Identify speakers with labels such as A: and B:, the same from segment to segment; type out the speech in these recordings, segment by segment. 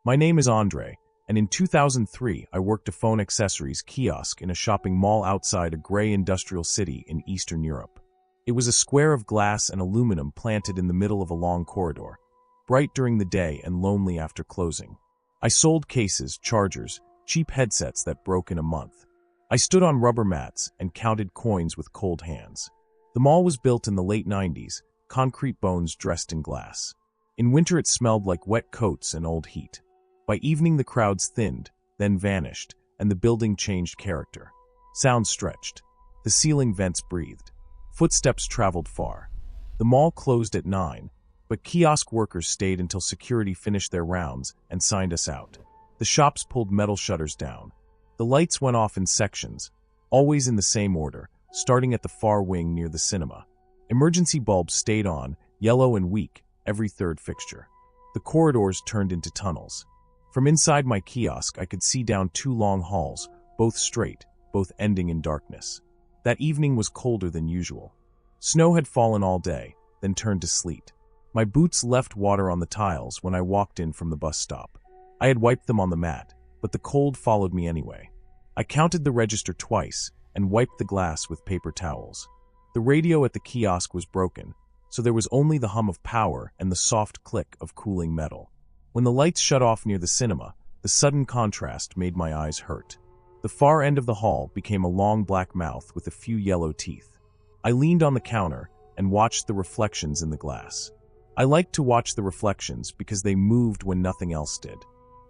A: My name is Andre, and in 2003 I worked a phone accessories kiosk in a shopping mall outside a gray industrial city in Eastern Europe. It was a square of glass and aluminum planted in the middle of a long corridor, bright during the day and lonely after closing. I sold cases, chargers, cheap headsets that broke in a month. I stood on rubber mats and counted coins with cold hands. The mall was built in the late 90s, concrete bones dressed in glass. In winter it smelled like wet coats and old heat. By evening the crowds thinned, then vanished, and the building changed character. Sound stretched. The ceiling vents breathed. Footsteps traveled far. The mall closed at 9, but kiosk workers stayed until security finished their rounds and signed us out. The shops pulled metal shutters down. The lights went off in sections, always in the same order, starting at the far wing near the cinema. Emergency bulbs stayed on, yellow and weak, every third fixture. The corridors turned into tunnels. From inside my kiosk, I could see down 2 long halls, both straight, both ending in darkness. That evening was colder than usual. Snow had fallen all day, then turned to sleet. My boots left water on the tiles when I walked in from the bus stop. I had wiped them on the mat, but the cold followed me anyway. I counted the register twice and wiped the glass with paper towels. The radio at the kiosk was broken, so there was only the hum of power and the soft click of cooling metal. When the lights shut off near the cinema, the sudden contrast made my eyes hurt. The far end of the hall became a long black mouth with a few yellow teeth. I leaned on the counter and watched the reflections in the glass. I liked to watch the reflections because they moved when nothing else did.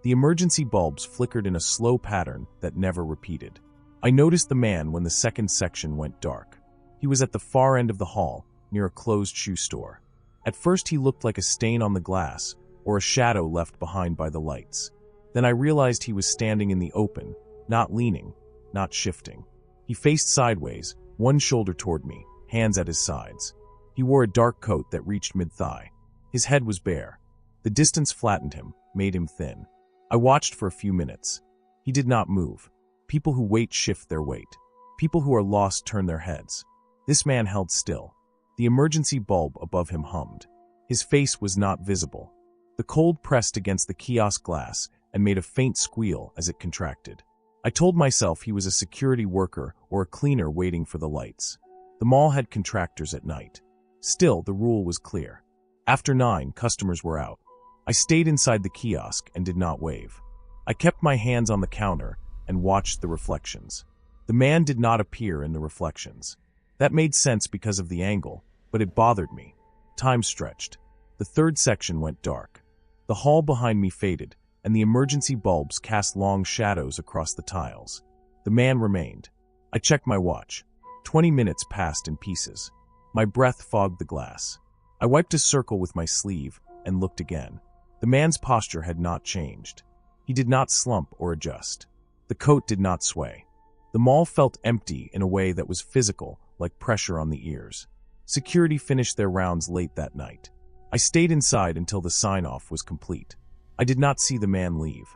A: The emergency bulbs flickered in a slow pattern that never repeated. I noticed the man when the second section went dark. He was at the far end of the hall, near a closed shoe store. At first he looked like a stain on the glass, or a shadow left behind by the lights. Then I realized he was standing in the open, not leaning, not shifting. He faced sideways, one shoulder toward me, hands at his sides. He wore a dark coat that reached mid-thigh. His head was bare. The distance flattened him, made him thin. I watched for a few minutes. He did not move. People who wait shift their weight. People who are lost turn their heads. This man held still. The emergency bulb above him hummed. His face was not visible. The cold pressed against the kiosk glass and made a faint squeal as it contracted. I told myself he was a security worker or a cleaner waiting for the lights. The mall had contractors at night. Still, the rule was clear. After 9, customers were out. I stayed inside the kiosk and did not wave. I kept my hands on the counter and watched the reflections. The man did not appear in the reflections. That made sense because of the angle, but it bothered me. Time stretched. The third section went dark. The hall behind me faded, and the emergency bulbs cast long shadows across the tiles. The man remained. I checked my watch. 20 minutes passed in pieces. My breath fogged the glass. I wiped a circle with my sleeve and looked again. The man's posture had not changed. He did not slump or adjust. The coat did not sway. The mall felt empty in a way that was physical, like pressure on the ears. Security finished their rounds late that night. I stayed inside until the sign-off was complete. I did not see the man leave.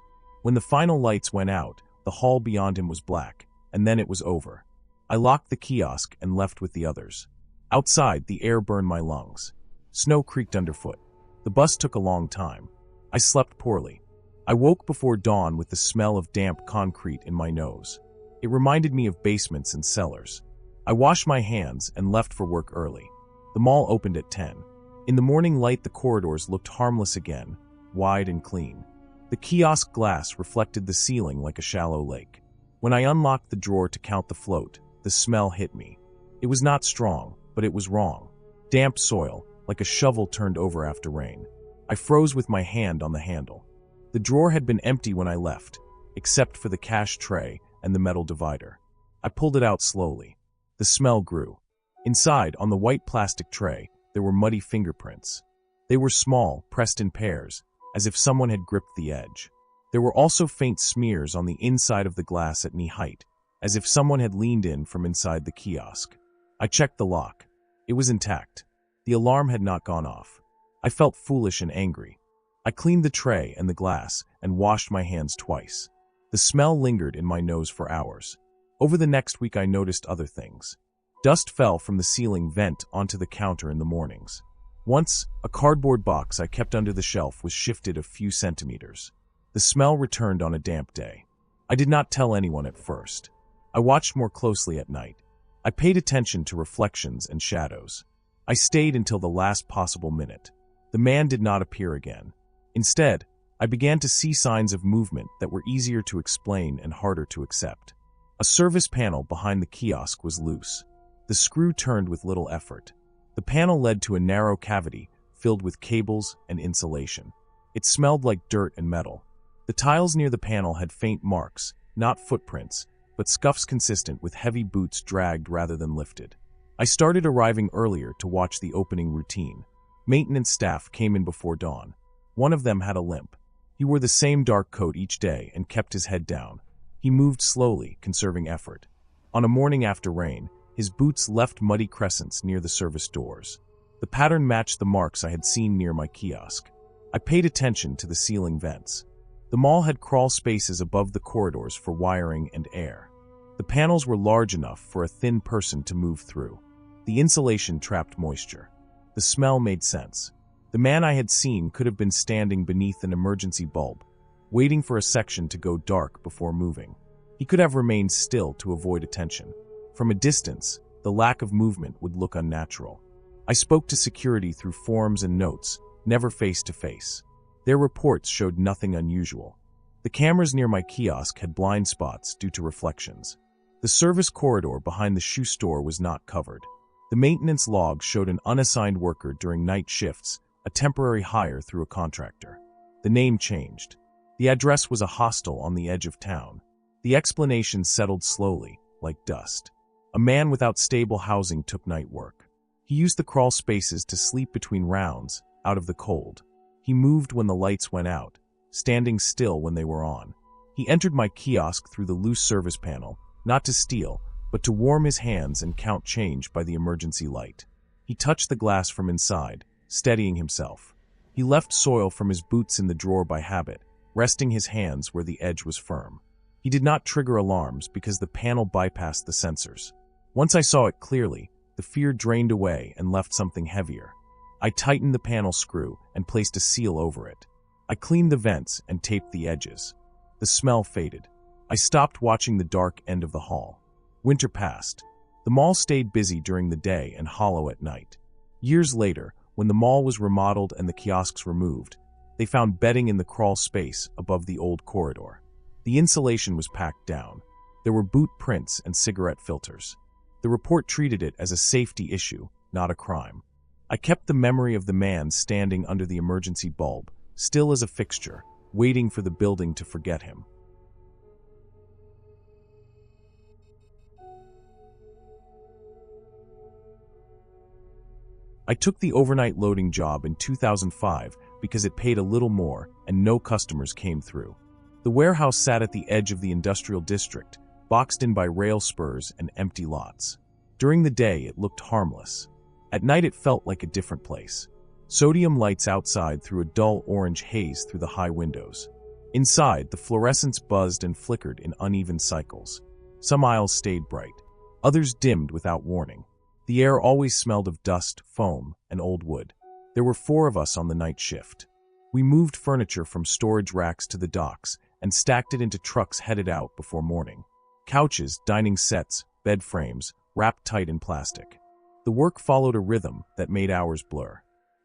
A: When the final lights went out, the hall beyond him was black, and then it was over. I locked the kiosk and left with the others. Outside, the air burned my lungs. Snow creaked underfoot. The bus took a long time. I slept poorly. I woke before dawn with the smell of damp concrete in my nose. It reminded me of basements and cellars. I washed my hands and left for work early. The mall opened at 10. In the morning light, the corridors looked harmless again, wide and clean. The kiosk glass reflected the ceiling like a shallow lake. When I unlocked the drawer to count the float, the smell hit me. It was not strong, but it was wrong. Damp soil, like a shovel turned over after rain. I froze with my hand on the handle. The drawer had been empty when I left, except for the cash tray and the metal divider. I pulled it out slowly. The smell grew. Inside, on the white plastic tray, there were muddy fingerprints. They were small, pressed in pairs, as if someone had gripped the edge. There were also faint smears on the inside of the glass at knee height, as if someone had leaned in from inside the kiosk. I checked the lock. It was intact. The alarm had not gone off. I felt foolish and angry. I cleaned the tray and the glass and washed my hands twice. The smell lingered in my nose for hours. Over the next week I noticed other things. Dust fell from the ceiling vent onto the counter in the mornings. Once, a cardboard box I kept under the shelf was shifted a few centimeters. The smell returned on a damp day. I did not tell anyone at first. I watched more closely at night. I paid attention to reflections and shadows. I stayed until the last possible minute. The man did not appear again. Instead, I began to see signs of movement that were easier to explain and harder to accept. A service panel behind the kiosk was loose. The screw turned with little effort. The panel led to a narrow cavity filled with cables and insulation. It smelled like dirt and metal. The tiles near the panel had faint marks, not footprints, but scuffs consistent with heavy boots dragged rather than lifted. I started arriving earlier to watch the opening routine. Maintenance staff came in before dawn. One of them had a limp. He wore the same dark coat each day and kept his head down. He moved slowly, conserving effort. On a morning after rain, his boots left muddy crescents near the service doors. The pattern matched the marks I had seen near my kiosk. I paid attention to the ceiling vents. The mall had crawl spaces above the corridors for wiring and air. The panels were large enough for a thin person to move through. The insulation trapped moisture. The smell made sense. The man I had seen could have been standing beneath an emergency bulb, waiting for a section to go dark before moving. He could have remained still to avoid attention. From a distance, the lack of movement would look unnatural. I spoke to security through forms and notes, never face to face. Their reports showed nothing unusual. The cameras near my kiosk had blind spots due to reflections. The service corridor behind the shoe store was not covered. The maintenance log showed an unassigned worker during night shifts, a temporary hire through a contractor. The name changed. The address was a hostel on the edge of town. The explanation settled slowly, like dust. A man without stable housing took night work. He used the crawl spaces to sleep between rounds, out of the cold. He moved when the lights went out, standing still when they were on. He entered my kiosk through the loose service panel, not to steal, but to warm his hands and count change by the emergency light. He touched the glass from inside, steadying himself. He left soil from his boots in the drawer by habit, resting his hands where the edge was firm. He did not trigger alarms because the panel bypassed the sensors. Once I saw it clearly, the fear drained away and left something heavier. I tightened the panel screw and placed a seal over it. I cleaned the vents and taped the edges. The smell faded. I stopped watching the dark end of the hall. Winter passed. The mall stayed busy during the day and hollow at night. Years later, when the mall was remodeled and the kiosks removed, they found bedding in the crawl space above the old corridor. The insulation was packed down. There were boot prints and cigarette filters. The report treated it as a safety issue, not a crime. I kept the memory of the man standing under the emergency bulb, still as a fixture, waiting for the building to forget him. I took the overnight loading job in 2005 because it paid a little more and no customers came through. The warehouse sat at the edge of the industrial district, boxed in by rail spurs and empty lots. During the day, it looked harmless. At night, it felt like a different place. Sodium lights outside threw a dull orange haze through the high windows. Inside, the fluorescents buzzed and flickered in uneven cycles. Some aisles stayed bright. Others dimmed without warning. The air always smelled of dust, foam, and old wood. There were 4 of us on the night shift. We moved furniture from storage racks to the docks and stacked it into trucks headed out before morning. Couches, dining sets, bed frames, wrapped tight in plastic. The work followed a rhythm that made hours blur.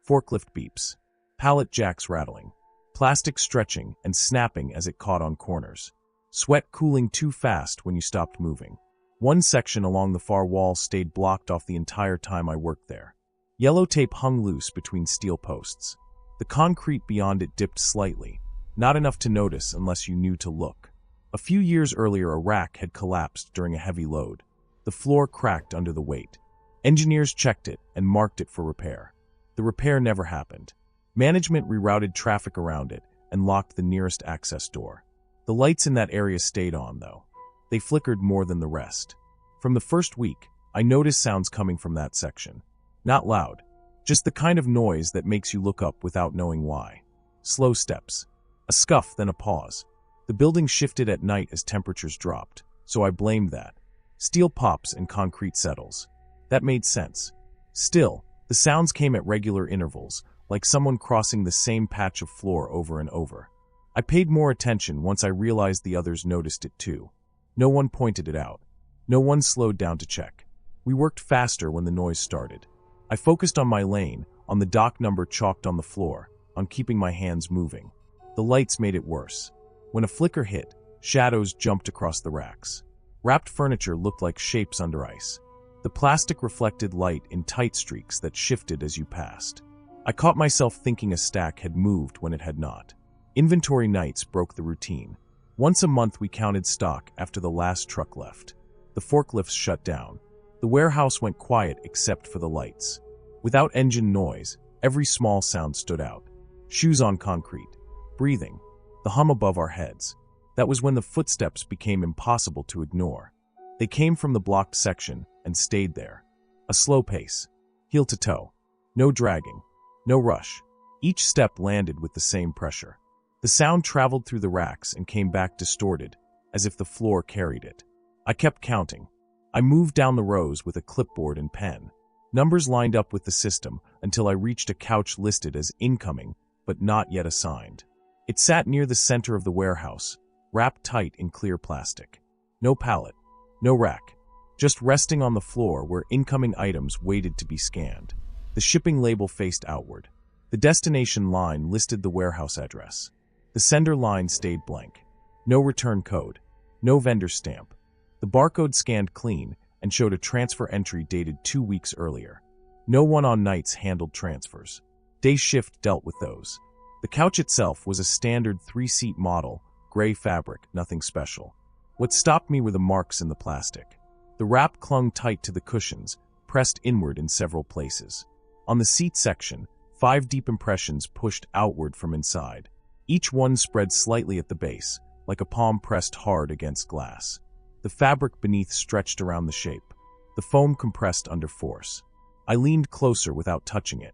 A: Forklift beeps, pallet jacks rattling, plastic stretching and snapping as it caught on corners. Sweat cooling too fast when you stopped moving. One section along the far wall stayed blocked off the entire time I worked there. Yellow tape hung loose between steel posts. The concrete beyond it dipped slightly, not enough to notice unless you knew to look. A few years earlier, a rack had collapsed during a heavy load. The floor cracked under the weight. Engineers checked it and marked it for repair. The repair never happened. Management rerouted traffic around it and locked the nearest access door. The lights in that area stayed on, though. They flickered more than the rest. From the first week, I noticed sounds coming from that section. Not loud, just the kind of noise that makes you look up without knowing why. Slow steps. A scuff, then a pause. The building shifted at night as temperatures dropped, so I blamed that. Steel pops and concrete settles. That made sense. Still, the sounds came at regular intervals, like someone crossing the same patch of floor over and over. I paid more attention once I realized the others noticed it too. No one pointed it out. No one slowed down to check. We worked faster when the noise started. I focused on my lane, on the dock number chalked on the floor, on keeping my hands moving. The lights made it worse. When a flicker hit, shadows jumped across the racks. Wrapped furniture looked like shapes under ice. The plastic reflected light in tight streaks that shifted as you passed. I caught myself thinking a stack had moved when it had not. Inventory nights broke the routine. Once a month we counted stock after the last truck left. The forklifts shut down. The warehouse went quiet except for the lights. Without engine noise, every small sound stood out. Shoes on concrete. Breathing. The hum above our heads. That was when the footsteps became impossible to ignore. They came from the blocked section and stayed there. A slow pace. Heel to toe. No dragging. No rush. Each step landed with the same pressure. The sound traveled through the racks and came back distorted, as if the floor carried it. I kept counting. I moved down the rows with a clipboard and pen. Numbers lined up with the system until I reached a couch listed as incoming, but not yet assigned. It sat near the center of the warehouse, wrapped tight in clear plastic. No pallet, no rack, just resting on the floor where incoming items waited to be scanned. The shipping label faced outward. The destination line listed the warehouse address. The sender line stayed blank. No return code, no vendor stamp. The barcode scanned clean and showed a transfer entry dated 2 weeks earlier. No one on nights handled transfers. Day shift dealt with those. The couch itself was a standard 3-seat model, gray fabric, nothing special. What stopped me were the marks in the plastic. The wrap clung tight to the cushions, pressed inward in several places. On the seat section, 5 deep impressions pushed outward from inside. Each one spread slightly at the base, like a palm pressed hard against glass. The fabric beneath stretched around the shape. The foam compressed under force. I leaned closer without touching it.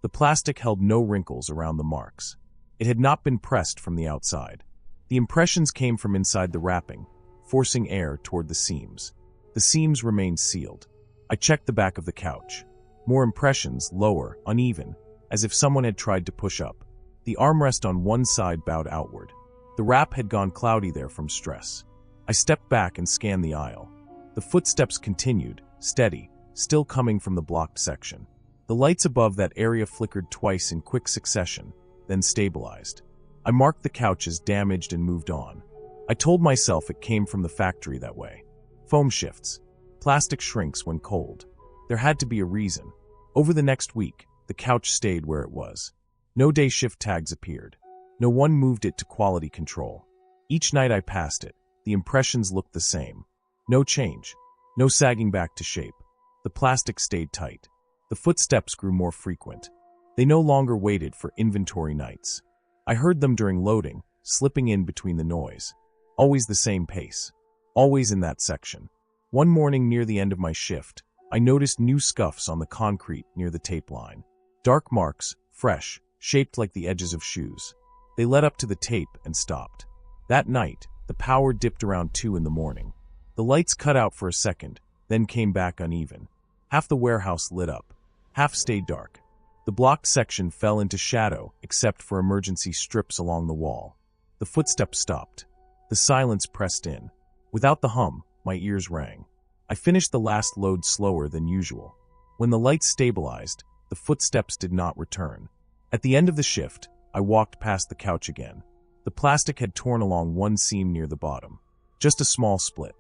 A: The plastic held no wrinkles around the marks. It had not been pressed from the outside. The impressions came from inside the wrapping, forcing air toward the seams. The seams remained sealed. I checked the back of the couch. More impressions, lower, uneven, as if someone had tried to push up. The armrest on one side bowed outward. The wrap had gone cloudy there from stress. I stepped back and scanned the aisle. The footsteps continued, steady, still coming from the blocked section. The lights above that area flickered twice in quick succession, then stabilized. I marked the couch as damaged and moved on. I told myself it came from the factory that way. Foam shifts. Plastic shrinks when cold. There had to be a reason. Over the next week, the couch stayed where it was. No day shift tags appeared. No one moved it to quality control. Each night I passed it, the impressions looked the same. No change. No sagging back to shape. The plastic stayed tight. The footsteps grew more frequent. They no longer waited for inventory nights. I heard them during loading, slipping in between the noise. Always the same pace. Always in that section. One morning near the end of my shift, I noticed new scuffs on the concrete near the tape line. Dark marks, fresh, shaped like the edges of shoes. They led up to the tape and stopped. That night, the power dipped around 2 in the morning. The lights cut out for a second, then came back uneven. Half the warehouse lit up. Half stayed dark. The blocked section fell into shadow except for emergency strips along the wall. The footsteps stopped. The silence pressed in. Without the hum, my ears rang. I finished the last load slower than usual. When the lights stabilized, the footsteps did not return. At the end of the shift, I walked past the couch again. The plastic had torn along one seam near the bottom. Just a small split.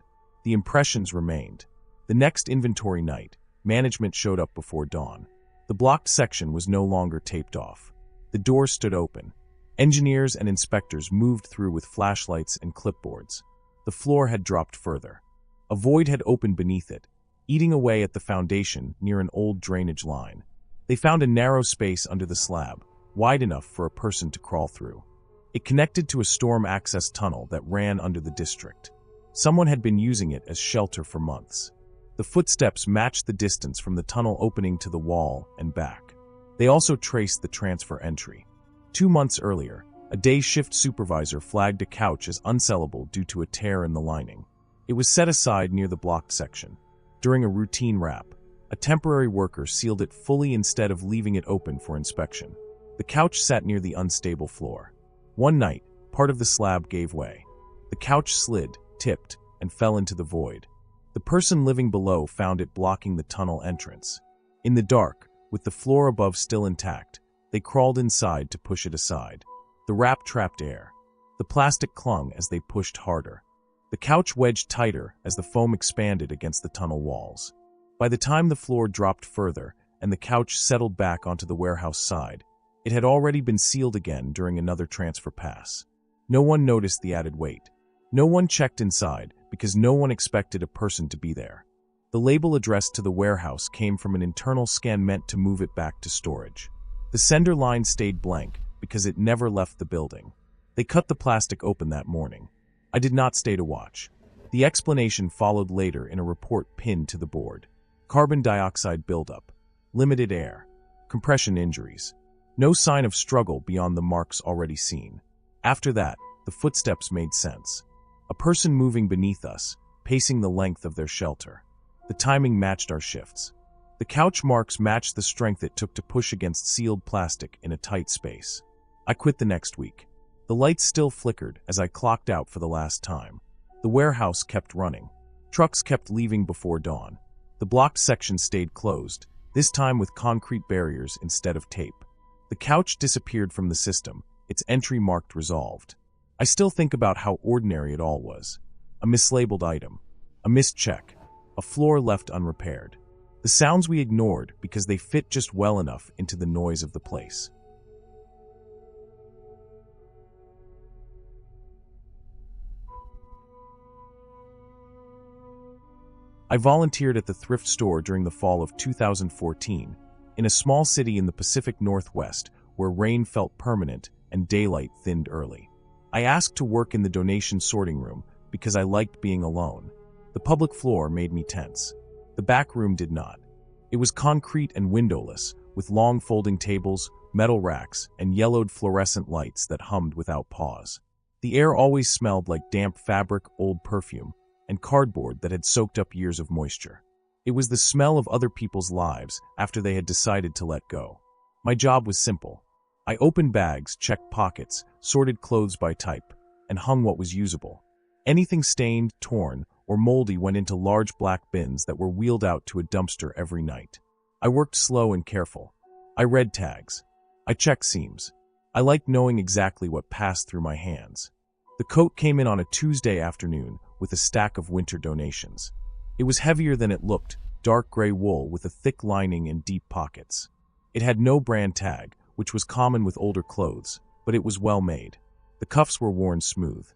A: The impressions remained. The next inventory night, management showed up before dawn. The blocked section was no longer taped off. The door stood open. Engineers and inspectors moved through with flashlights and clipboards. The floor had dropped further. A void had opened beneath it, eating away at the foundation near an old drainage line. They found a narrow space under the slab, wide enough for a person to crawl through. It connected to a storm access tunnel that ran under the district. Someone had been using it as shelter for months. The footsteps matched the distance from the tunnel opening to the wall and back. They also traced the transfer entry. 2 months earlier, a day shift supervisor flagged a couch as unsellable due to a tear in the lining. It was set aside near the blocked section. During a routine wrap, a temporary worker sealed it fully instead of leaving it open for inspection. The couch sat near the unstable floor. One night, Part of the slab gave way. The couch slid, tipped, and fell into the void. The person living below found it blocking the tunnel entrance. In the dark, with the floor above still intact, they crawled inside to push it aside. The wrap trapped air. The plastic clung as they pushed harder. The couch wedged tighter as the foam expanded against the tunnel walls. By the time the floor dropped further and the couch settled back onto the warehouse side, it had already been sealed again during another transfer pass. No one noticed the added weight. No one checked inside because no one expected a person to be there. The label addressed to the warehouse came from an internal scan meant to move it back to storage. The sender line stayed blank because it never left the building. They cut the plastic open that morning. I did not stay to watch. The explanation followed later in a report pinned to the board. Carbon dioxide buildup, limited air, compression injuries. No sign of struggle beyond the marks already seen. After that, the footsteps made sense. A person moving beneath us, pacing the length of their shelter. The timing matched our shifts. The couch marks matched the strength it took to push against sealed plastic in a tight space. I quit the next week. The lights still flickered as I clocked out for the last time. The warehouse kept running. Trucks kept leaving before dawn. The blocked section stayed closed, this time with concrete barriers instead of tape. The couch disappeared from the system, its entry marked resolved. I still think about how ordinary it all was. A mislabeled item, a missed check, a floor left unrepaired. The sounds we ignored because they fit just well enough into the noise of the place. I volunteered at the thrift store during the fall of 2014, in a small city in the Pacific Northwest where rain felt permanent and daylight thinned early. I asked to work in the donation sorting room because I liked being alone. The public floor made me tense. The back room did not. It was concrete and windowless, with long folding tables, metal racks, and yellowed fluorescent lights that hummed without pause. The air always smelled like damp fabric, old perfume, and cardboard that had soaked up years of moisture. It was the smell of other people's lives after they had decided to let go. My job was simple. I opened bags, checked pockets, sorted clothes by type, and hung what was usable. Anything stained, torn, or moldy went into large black bins that were wheeled out to a dumpster every night. I worked slow and careful. I read tags. I checked seams. I liked knowing exactly what passed through my hands. The coat came in on a Tuesday afternoon with a stack of winter donations. It was heavier than it looked, dark gray wool with a thick lining and deep pockets. It had no brand tag, which was common with older clothes, but it was well made. The cuffs were worn smooth.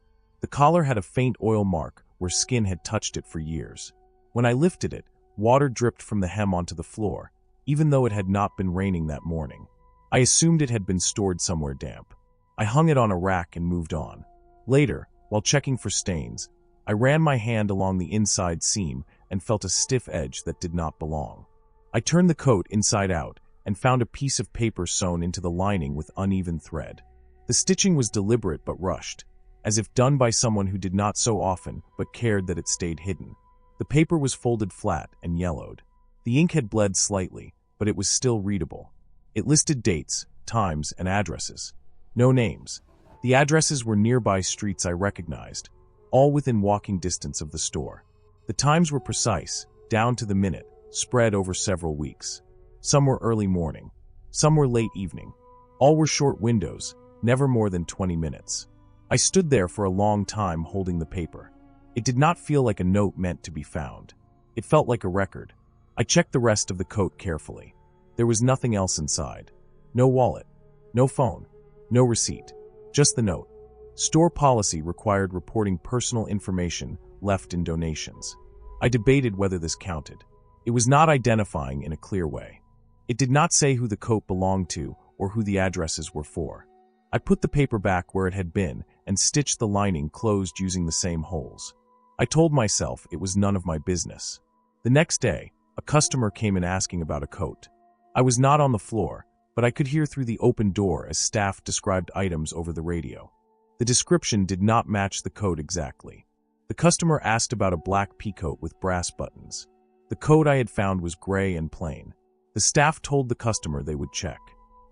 A: The collar had a faint oil mark where skin had touched it for years. When I lifted it, water dripped from the hem onto the floor, even though it had not been raining that morning. I assumed it had been stored somewhere damp. I hung it on a rack and moved on. Later, while checking for stains, I ran my hand along the inside seam and felt a stiff edge that did not belong. I turned the coat inside out and found a piece of paper sewn into the lining with uneven thread. The stitching was deliberate but rushed, as if done by someone who did not sew often but cared that it stayed hidden. The paper was folded flat and yellowed. The ink had bled slightly, but it was still readable. It listed dates, times, and addresses. No names. The addresses were nearby streets I recognized, all within walking distance of the store. The times were precise, down to the minute, spread over several weeks. Some were early morning. Some were late evening. All were short windows, never more than 20 minutes. I stood there for a long time holding the paper. It did not feel like a note meant to be found. It felt like a record. I checked the rest of the coat carefully. There was nothing else inside. No wallet. No phone. No receipt. Just the note. Store policy required reporting personal information left in donations. I debated whether this counted. It was not identifying in a clear way. It did not say who the coat belonged to or who the addresses were for. I put the paper back where it had been and stitched the lining closed using the same holes. I told myself it was none of my business. The next day, a customer came in asking about a coat. I was not on the floor, but I could hear through the open door as staff described items over the radio. The description did not match the coat exactly. The customer asked about a black peacoat with brass buttons. The coat I had found was gray and plain. The staff told the customer they would check.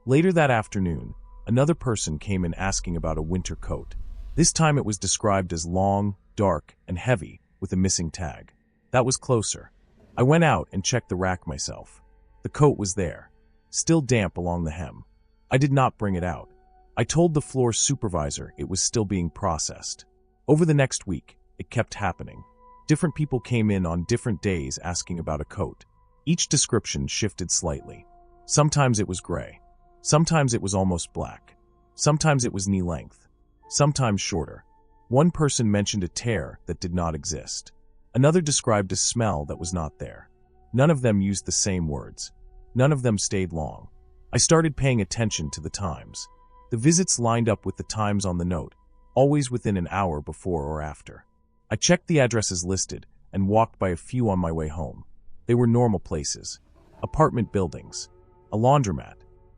A: Later that afternoon, another person came in asking about a winter coat. This time it was described as long, dark, and heavy, with a missing tag. That was closer. I went out and checked the rack myself. The coat was there, still damp along the hem. I did not bring it out. I told the floor supervisor it was still being processed. Over the next week, it kept happening. Different people came in on different days asking about a coat. Each description shifted slightly. Sometimes it was gray. Sometimes it was almost black. Sometimes it was knee-length. Sometimes shorter. One person mentioned a tear that did not exist. Another described a smell that was not there. None of them used the same words. None of them stayed long. I started paying attention to the times. The visits lined up with the times on the note, always within an hour before or after. I checked the addresses listed and walked by a few on my way home. They were normal places. Apartment buildings, a laundromat,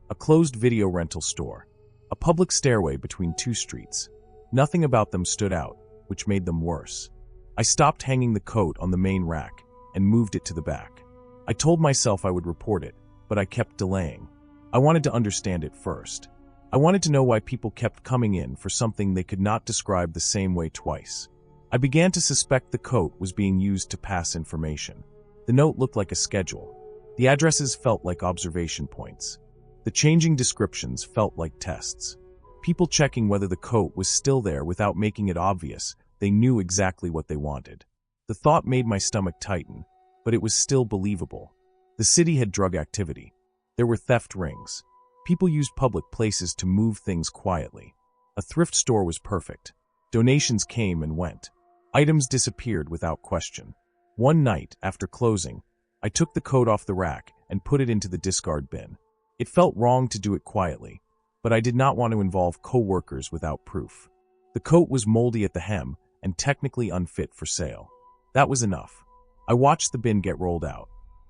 A: a closed video rental store, a public stairway between two streets. Nothing about them stood out, which made them worse. I stopped hanging the coat on the main rack and moved it to the back. I told myself I would report it, but I kept delaying. I wanted to understand it first. I wanted to know why people kept coming in for something they could not describe the same way twice. I began to suspect the coat was being used to pass information. The note looked like a schedule. The addresses felt like observation points. The changing descriptions felt like tests. People checking whether the coat was still there without making it obvious. They knew exactly what they wanted. The thought made my stomach tighten, but it was still believable. The city had drug activity. There were theft rings. People used public places to move things quietly. A thrift store was perfect. Donations came and went. Items disappeared without question. One night, after closing, I took the coat off the rack and put it into the discard bin. It felt wrong to do it quietly, but I did not want to involve co-workers without proof. The coat was moldy at the hem and technically unfit for sale. That was enough. I watched the bin get rolled out.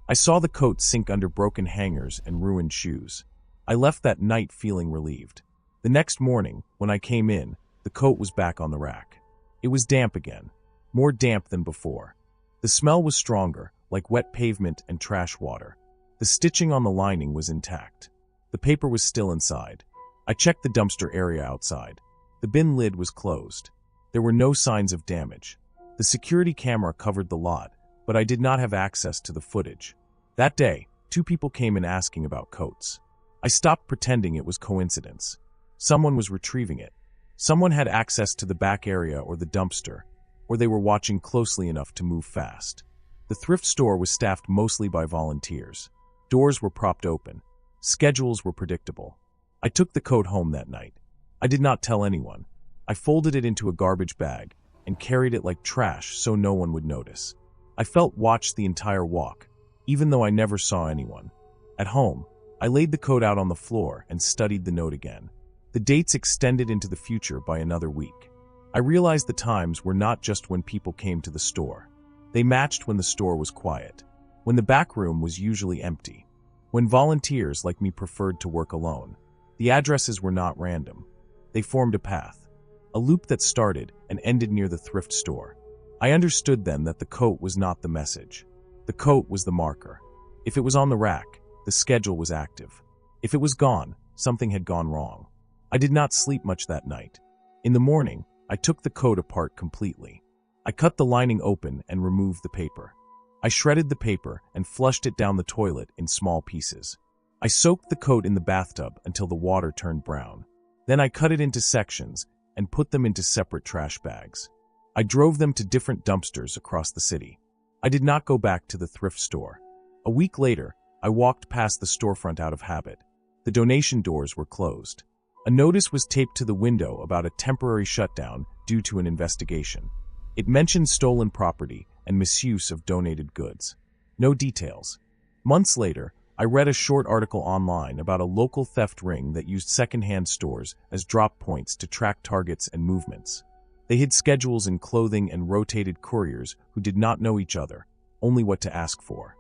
A: I saw the coat sink under broken hangers and ruined shoes. I left that night feeling relieved. The next morning, when I came in, the coat was back on the rack. It was damp again, more damp than before. The smell was stronger, like wet pavement and trash water. The stitching on the lining was intact. The paper was still inside. I checked the dumpster area outside. The bin lid was closed. There were no signs of damage. The security camera covered the lot, but I did not have access to the footage. That day, 2 people came in asking about coats. I stopped pretending it was coincidence. Someone was retrieving it. Someone had access to the back area or the dumpster, or they were watching closely enough to move fast. The thrift store was staffed mostly by volunteers. Doors were propped open. Schedules were predictable. I took the coat home that night. I did not tell anyone. I folded it into a garbage bag and carried it like trash so no one would notice. I felt watched the entire walk, even though I never saw anyone. At home, I laid the coat out on the floor and studied the note again. The dates extended into the future by another week. I realized the times were not just when people came to the store. They matched when the store was quiet, when the back room was usually empty, when volunteers like me preferred to work alone. The addresses were not random. They formed a path, a loop that started and ended near the thrift store. I understood then that the coat was not the message. The coat was the marker. If it was on the rack, the schedule was active. If it was gone, something had gone wrong. I did not sleep much that night. In the morning, I took the coat apart completely. I cut the lining open and removed the paper. I shredded the paper and flushed it down the toilet in small pieces. I soaked the coat in the bathtub until the water turned brown. Then I cut it into sections and put them into separate trash bags. I drove them to different dumpsters across the city. I did not go back to the thrift store. A week later, I walked past the storefront out of habit. The donation doors were closed. A notice was taped to the window about a temporary shutdown due to an investigation. It mentioned stolen property and misuse of donated goods. No details. Months later, I read a short article online about a local theft ring that used secondhand stores as drop points to track targets and movements. They hid schedules in clothing and rotated couriers who did not know each other, only what to ask for.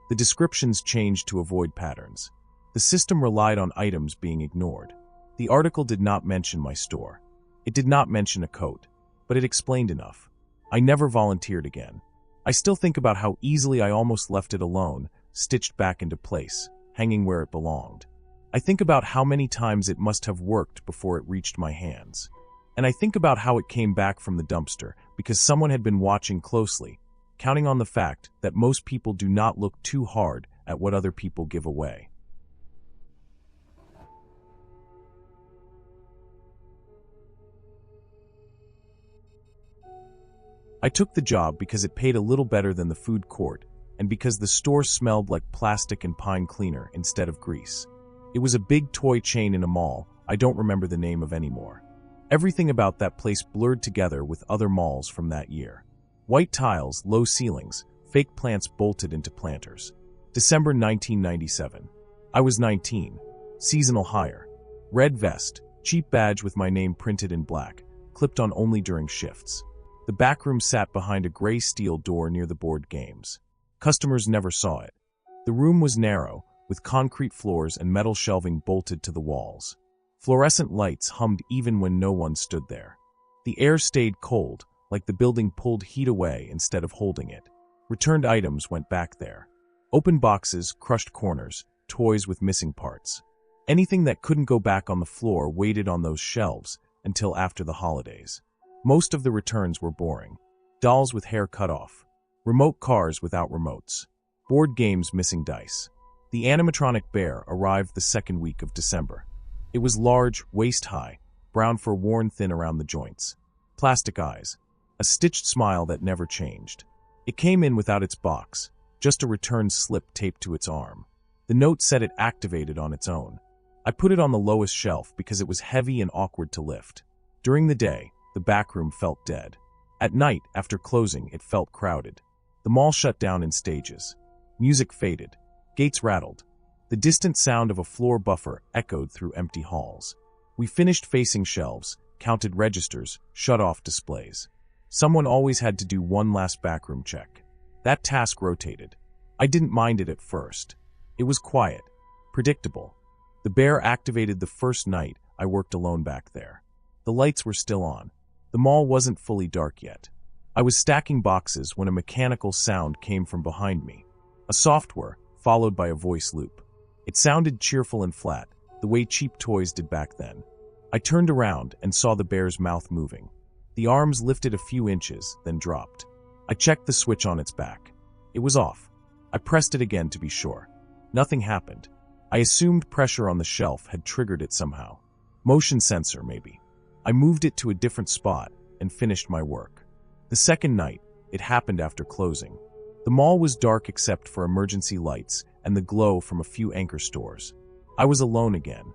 A: The descriptions changed to avoid patterns. The system relied on items being ignored. The article did not mention my store. It did not mention a coat, but it explained enough. I never volunteered again. I still think about how easily I almost left it alone, stitched back into place, hanging where it belonged. I think about how many times it must have worked before it reached my hands. And I think about how it came back from the dumpster because someone had been watching closely, counting on the fact that most people do not look too hard at what other people give away. I took the job because it paid a little better than the food court, and because the store smelled like plastic and pine cleaner instead of grease. It was a big toy chain in a mall I don't remember the name of anymore. Everything about that place blurred together with other malls from that year. White tiles, low ceilings, fake plants bolted into planters. December 1997. I was 19. Seasonal hire. Red vest, cheap badge with my name printed in black, clipped on only during shifts. The back room sat behind a gray steel door near the board games. Customers never saw it. The room was narrow, with concrete floors and metal shelving bolted to the walls. Fluorescent lights hummed even when no one stood there. The air stayed cold, like the building pulled heat away instead of holding it. Returned items went back there. Open boxes, crushed corners, toys with missing parts. Anything that couldn't go back on the floor waited on those shelves until after the holidays. Most of the returns were boring. Dolls with hair cut off. Remote cars without remotes. Board games missing dice. The animatronic bear arrived the second week of December. It was large, waist-high, brown fur worn thin around the joints. Plastic eyes. A stitched smile that never changed. It came in without its box, just a return slip taped to its arm. The note said it activated on its own. I put it on the lowest shelf because it was heavy and awkward to lift. During the day, the back room felt dead. At night, after closing, it felt crowded. The mall shut down in stages. Music faded. Gates rattled. The distant sound of a floor buffer echoed through empty halls. We finished facing shelves, counted registers, shut off displays. Someone always had to do one last backroom check. That task rotated. I didn't mind it at first. It was quiet, predictable. The bear activated the first night I worked alone back there. The lights were still on. The mall wasn't fully dark yet. I was stacking boxes when a mechanical sound came from behind me. A software, followed by a voice loop. It sounded cheerful and flat, the way cheap toys did back then. I turned around and saw the bear's mouth moving. The arms lifted a few inches, then dropped. I checked the switch on its back. It was off. I pressed it again to be sure. Nothing happened. I assumed pressure on the shelf had triggered it somehow. Motion sensor, maybe. I moved it to a different spot and finished my work. The second night, it happened after closing. The mall was dark except for emergency lights and the glow from a few anchor stores. I was alone again.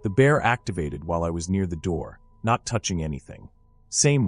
A: The bear activated while I was near the door, not touching anything. Same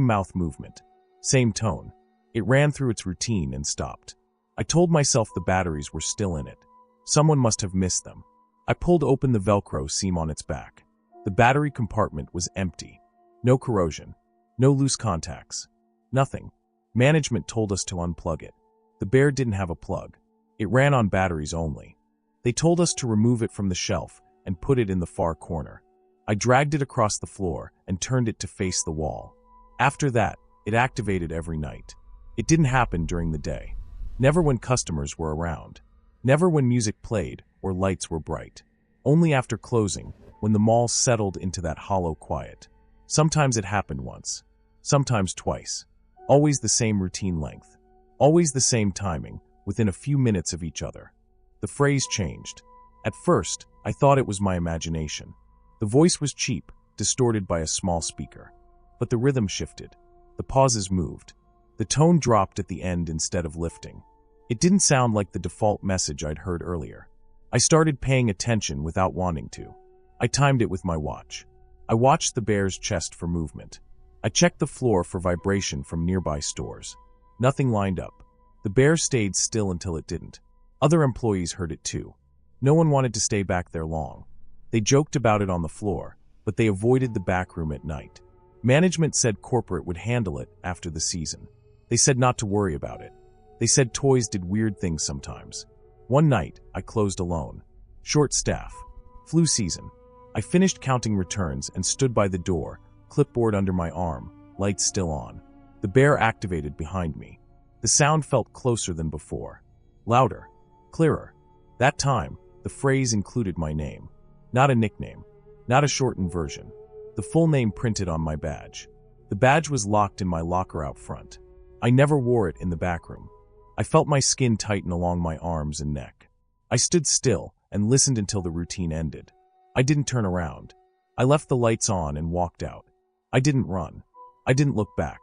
A: mouth movement, same tone. It ran through its routine and stopped. I told myself the batteries were still in it. Someone must have missed them. I pulled open the Velcro seam on its back. The battery compartment was empty. No corrosion. No loose contacts. Nothing. Management told us to unplug it. The bear didn't have a plug. It ran on batteries only. They told us to remove it from the shelf and put it in the far corner. I dragged it across the floor and turned it to face the wall. After that, it activated every night. It didn't happen during the day. Never when customers were around. Never when music played or lights were bright. Only after closing, when the mall settled into that hollow quiet. Sometimes it happened once. Sometimes twice. Always the same routine length. Always the same timing, within a few minutes of each other. The phrase changed. At first, I thought it was my imagination. The voice was cheap, distorted by a small speaker. But the rhythm shifted. The pauses moved. The tone dropped at the end instead of lifting. It didn't sound like the default message I'd heard earlier. I started paying attention without wanting to. I timed it with my watch. I watched the bear's chest for movement. I checked the floor for vibration from nearby stores. Nothing lined up. The bear stayed still until it didn't. Other employees heard it too. No one wanted to stay back there long. They joked about it on the floor, but they avoided the back room at night. Management said corporate would handle it after the season. They said not to worry about it. They said toys did weird things sometimes. One night, I closed alone. Short staff. Flu season. I finished counting returns and stood by the door, clipboard under my arm, lights still on. The bear activated behind me. The sound felt closer than before. Louder. Clearer. That time, the phrase included my name. Not a nickname. Not a shortened version. the full name printed on my badge. The badge was locked in my locker out front. I never wore it in the back room. I felt my skin tighten along my arms and neck. I stood still and listened until the routine ended. I didn't turn around. I left the lights on and walked out. I didn't run. I didn't look back.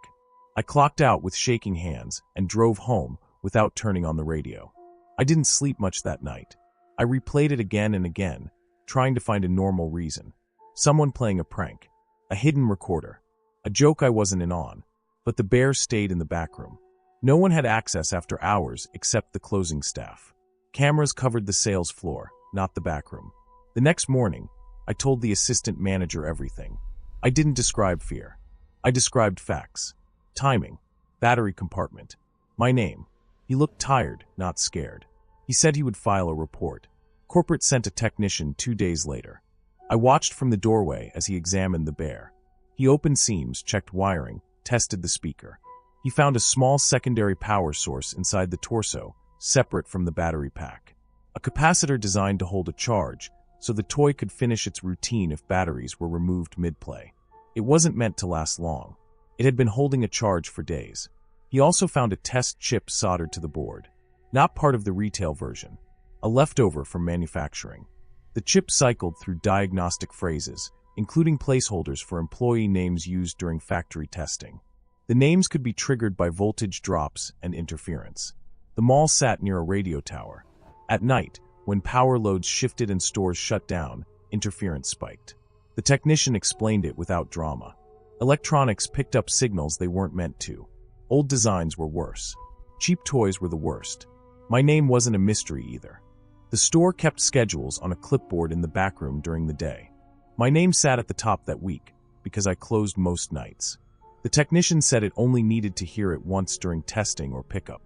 A: I clocked out with shaking hands and drove home without turning on the radio. I didn't sleep much that night. I replayed it again and again, trying to find a normal reason. Someone playing a prank, a hidden recorder, a joke I wasn't in on, but the bear stayed in the back room. No one had access after hours except the closing staff. Cameras covered the sales floor, not the back room. The next morning, I told the assistant manager everything. I didn't describe fear. I described facts. Timing, battery compartment, my name. He looked tired, not scared. He said he would file a report. Corporate sent a technician 2 days later. I watched from the doorway as he examined the bear. He opened seams, checked wiring, tested the speaker. He found a small secondary power source inside the torso, separate from the battery pack. A capacitor designed to hold a charge, so the toy could finish its routine if batteries were removed mid-play. It wasn't meant to last long. It had been holding a charge for days. He also found a test chip soldered to the board. Not part of the retail version, a leftover from manufacturing. The chip cycled through diagnostic phrases, including placeholders for employee names used during factory testing. The names could be triggered by voltage drops and interference. The mall sat near a radio tower. At night, when power loads shifted and stores shut down, interference spiked. The technician explained it without drama. Electronics picked up signals they weren't meant to. Old designs were worse. Cheap toys were the worst. My name wasn't a mystery either. The store kept schedules on a clipboard in the back room during the day. My name sat at the top that week, because I closed most nights. The technician said it only needed to hear it once during testing or pickup.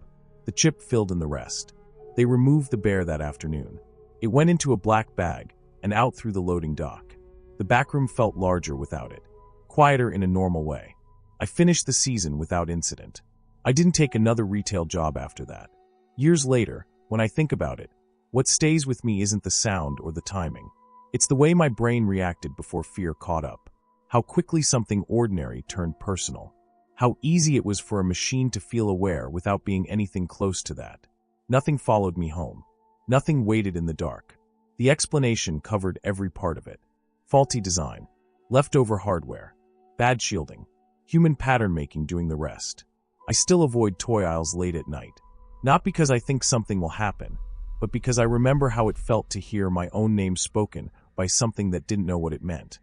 A: The chip filled in the rest. They removed the bear that afternoon. It went into a black bag and out through the loading dock. The back room felt larger without it, quieter in a normal way. I finished the season without incident. I didn't take another retail job after that. Years later, when I think about it, what stays with me isn't the sound or the timing. It's the way my brain reacted before fear caught up. How quickly something ordinary turned personal. How easy it was for a machine to feel aware without being anything close to that. Nothing followed me home. Nothing waited in the dark. The explanation covered every part of it. Faulty design, leftover hardware, bad shielding, human pattern making doing the rest. I still avoid toy aisles late at night. Not because I think something will happen, but because I remember how it felt to hear my own name spoken by something that didn't know what it meant.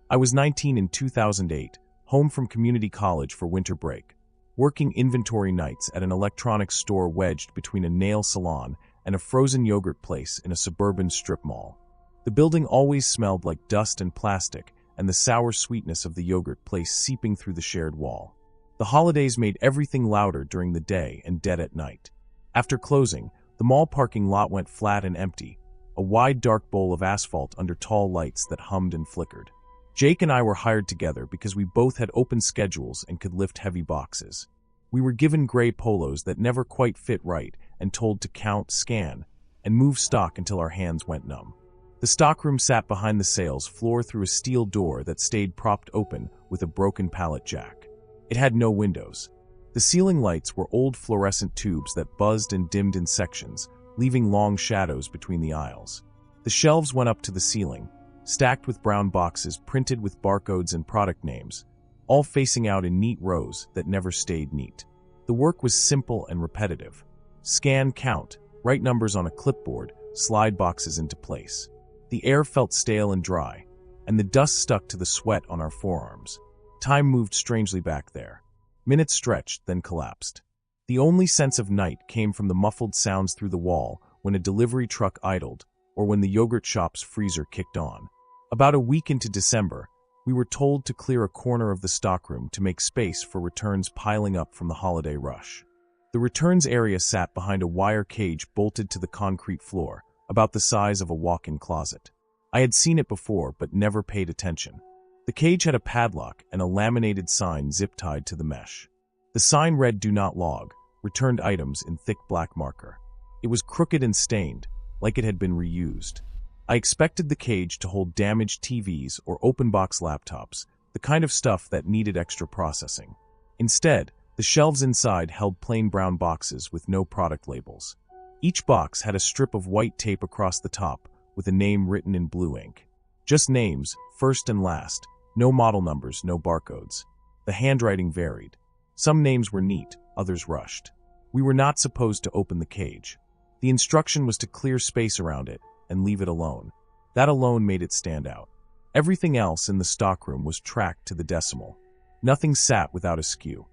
A: I was 19 in 2008, home from community college for winter break, working inventory nights at an electronics store wedged between a nail salon and a frozen yogurt place in a suburban strip mall. The building always smelled like dust and plastic, and the sour sweetness of the yogurt place seeping through the shared wall. The holidays made everything louder during the day and dead at night. After closing, the mall parking lot went flat and empty, a wide dark bowl of asphalt under tall lights that hummed and flickered. Jake and I were hired together because we both had open schedules and could lift heavy boxes. We were given gray polos that never quite fit right and told to count, scan, and move stock until our hands went numb. The stockroom sat behind the sales floor through a steel door that stayed propped open with a broken pallet jack. It had no windows. The ceiling lights were old fluorescent tubes that buzzed and dimmed in sections, leaving long shadows between the aisles. The shelves went up to the ceiling, stacked with brown boxes printed with barcodes and product names, all facing out in neat rows that never stayed neat. The work was simple and repetitive. Scan, count, write numbers on a clipboard, slide boxes into place. The air felt stale and dry, and the dust stuck to the sweat on our forearms. Time moved strangely back there. Minutes stretched, then collapsed. The only sense of night came from the muffled sounds through the wall when a delivery truck idled, or when the yogurt shop's freezer kicked on. About a week into December, we were told to clear a corner of the stockroom to make space for returns piling up from the holiday rush. The returns area sat behind a wire cage bolted to the concrete floor, about the size of a walk-in closet. I had seen it before, but never paid attention. The cage had a padlock and a laminated sign zip-tied to the mesh. The sign read, "Do not log. returned items in thick black marker. It was crooked and stained, like it had been reused. I expected the cage to hold damaged TVs or open-box laptops, the kind of stuff that needed extra processing. Instead, the shelves inside held plain brown boxes with no product labels. Each box had a strip of white tape across the top with a name written in blue ink. Just names, first and last, no model numbers, no barcodes. The handwriting varied. Some names were neat, others rushed. We were not supposed to open the cage. The instruction was to clear space around it and leave it alone. That alone made it stand out. Everything else in the stockroom was tracked to the decimal. Nothing sat without a skew.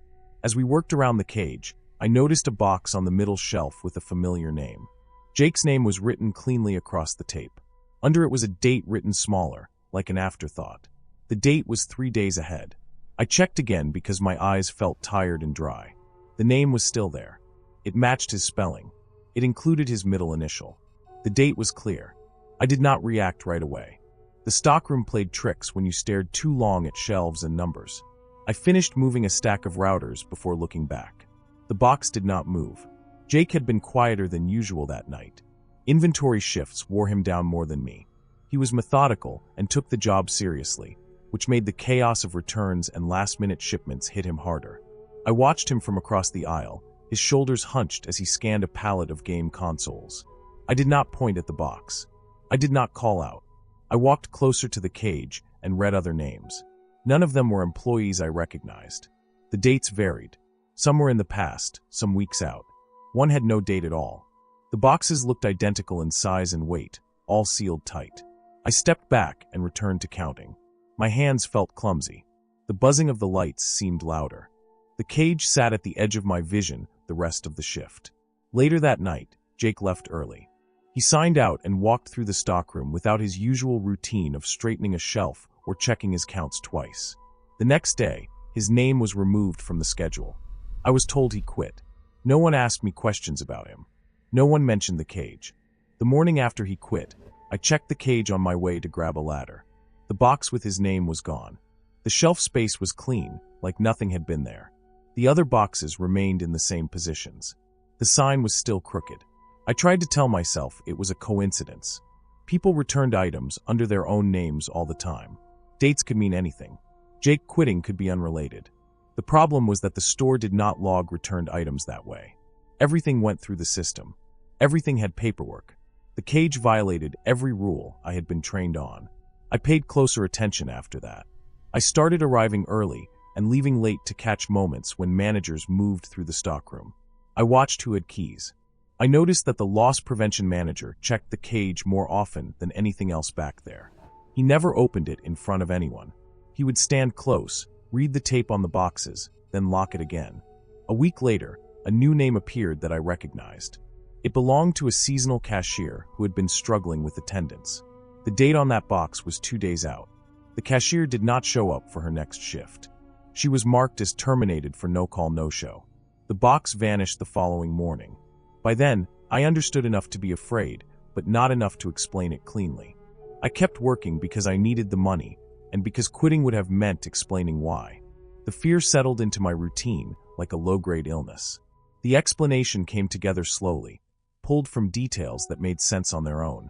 A: As we worked around the cage, I noticed a box on the middle shelf with a familiar name. Jake's name was written cleanly across the tape. Under it was a date written smaller, like an afterthought. The date was 3 days ahead. I checked again because my eyes felt tired and dry. The name was still there. It matched his spelling. It included his middle initial. The date was clear. I did not react right away. The stockroom played tricks when you stared too long at shelves and numbers. I finished moving a stack of routers before looking back. The box did not move. Jake had been quieter than usual that night. Inventory shifts wore him down more than me. He was methodical and took the job seriously, which made the chaos of returns and last-minute shipments hit him harder. I watched him from across the aisle, his shoulders hunched as he scanned a pallet of game consoles. I did not point at the box. I did not call out. I walked closer to the cage and read other names. None of them were employees I recognized. The dates varied. Some were in the past, some weeks out. One had no date at all. The boxes looked identical in size and weight, all sealed tight. I stepped back and returned to counting. My hands felt clumsy. The buzzing of the lights seemed louder. The cage sat at the edge of my vision the rest of the shift. Later that night, Jake left early. He signed out and walked through the stockroom without his usual routine of straightening a shelf or checking his counts twice. The next day, his name was removed from the schedule. I was told he quit. No one asked me questions about him. No one mentioned the cage. The morning after he quit, I checked the cage on my way to grab a ladder. The box with his name was gone. The shelf space was clean, like nothing had been there. The other boxes remained in the same positions. The sign was still crooked. I tried to tell myself it was a coincidence. People returned items under their own names all the time. Dates could mean anything. Jake quitting could be unrelated. The problem was that the store did not log returned items that way. Everything went through the system. Everything had paperwork. The cage violated every rule I had been trained on. I paid closer attention after that. I started arriving early and leaving late to catch moments when managers moved through the stockroom. I watched who had keys. I noticed that the loss prevention manager checked the cage more often than anything else back there. He never opened it in front of anyone. He would stand close, read the tape on the boxes, then lock it again. A week later, a new name appeared that I recognized. It belonged to a seasonal cashier who had been struggling with attendance. The date on that box was 2 days out. The cashier did not show up for her next shift. She was marked as terminated for no-call, no-show. The box vanished the following morning. By then, I understood enough to be afraid, but not enough to explain it cleanly. I kept working because I needed the money, and because quitting would have meant explaining why. The fear settled into my routine like a low-grade illness. The explanation came together slowly, pulled from details that made sense on their own.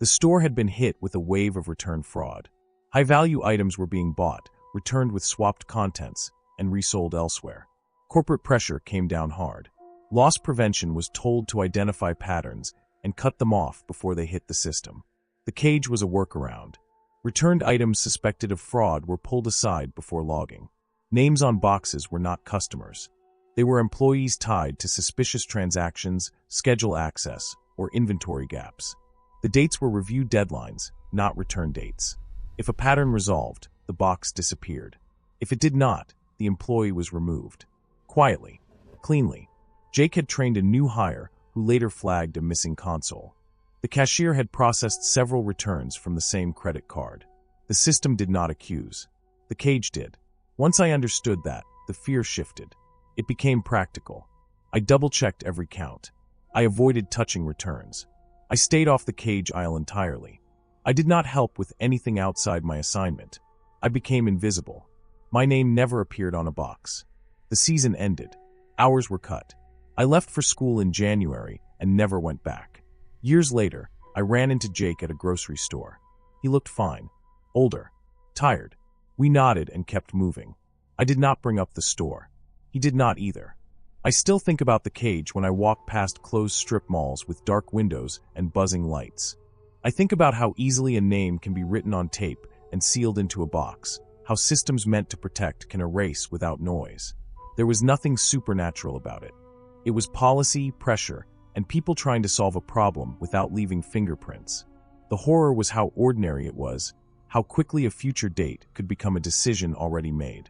A: The store had been hit with a wave of return fraud. High-value items were being bought, returned with swapped contents, and resold elsewhere. Corporate pressure came down hard. Loss prevention was told to identify patterns and cut them off before they hit the system. The cage was a workaround. Returned items suspected of fraud were pulled aside before logging. Names on boxes were not customers. They were employees tied to suspicious transactions, schedule access, or inventory gaps. The dates were review deadlines, not return dates. If a pattern resolved, the box disappeared. If it did not, the employee was removed. Quietly, cleanly. Jake had trained a new hire who later flagged a missing console. The cashier had processed several returns from the same credit card. The system did not accuse. The cage did. Once I understood that, the fear shifted. It became practical. I double-checked every count. I avoided touching returns. I stayed off the cage aisle entirely. I did not help with anything outside my assignment. I became invisible. My name never appeared on a box. The season ended. Hours were cut. I left for school in January and never went back. Years later, I ran into Jake at a grocery store. He looked fine. Older. Tired. We nodded and kept moving. I did not bring up the store. He did not either. I still think about the cage when I walk past closed strip malls with dark windows and buzzing lights. I think about how easily a name can be written on tape and sealed into a box, how systems meant to protect can erase without noise. There was nothing supernatural about it. It was policy, pressure, and people trying to solve a problem without leaving fingerprints. The horror was how ordinary it was, how quickly a future date could become a decision already made.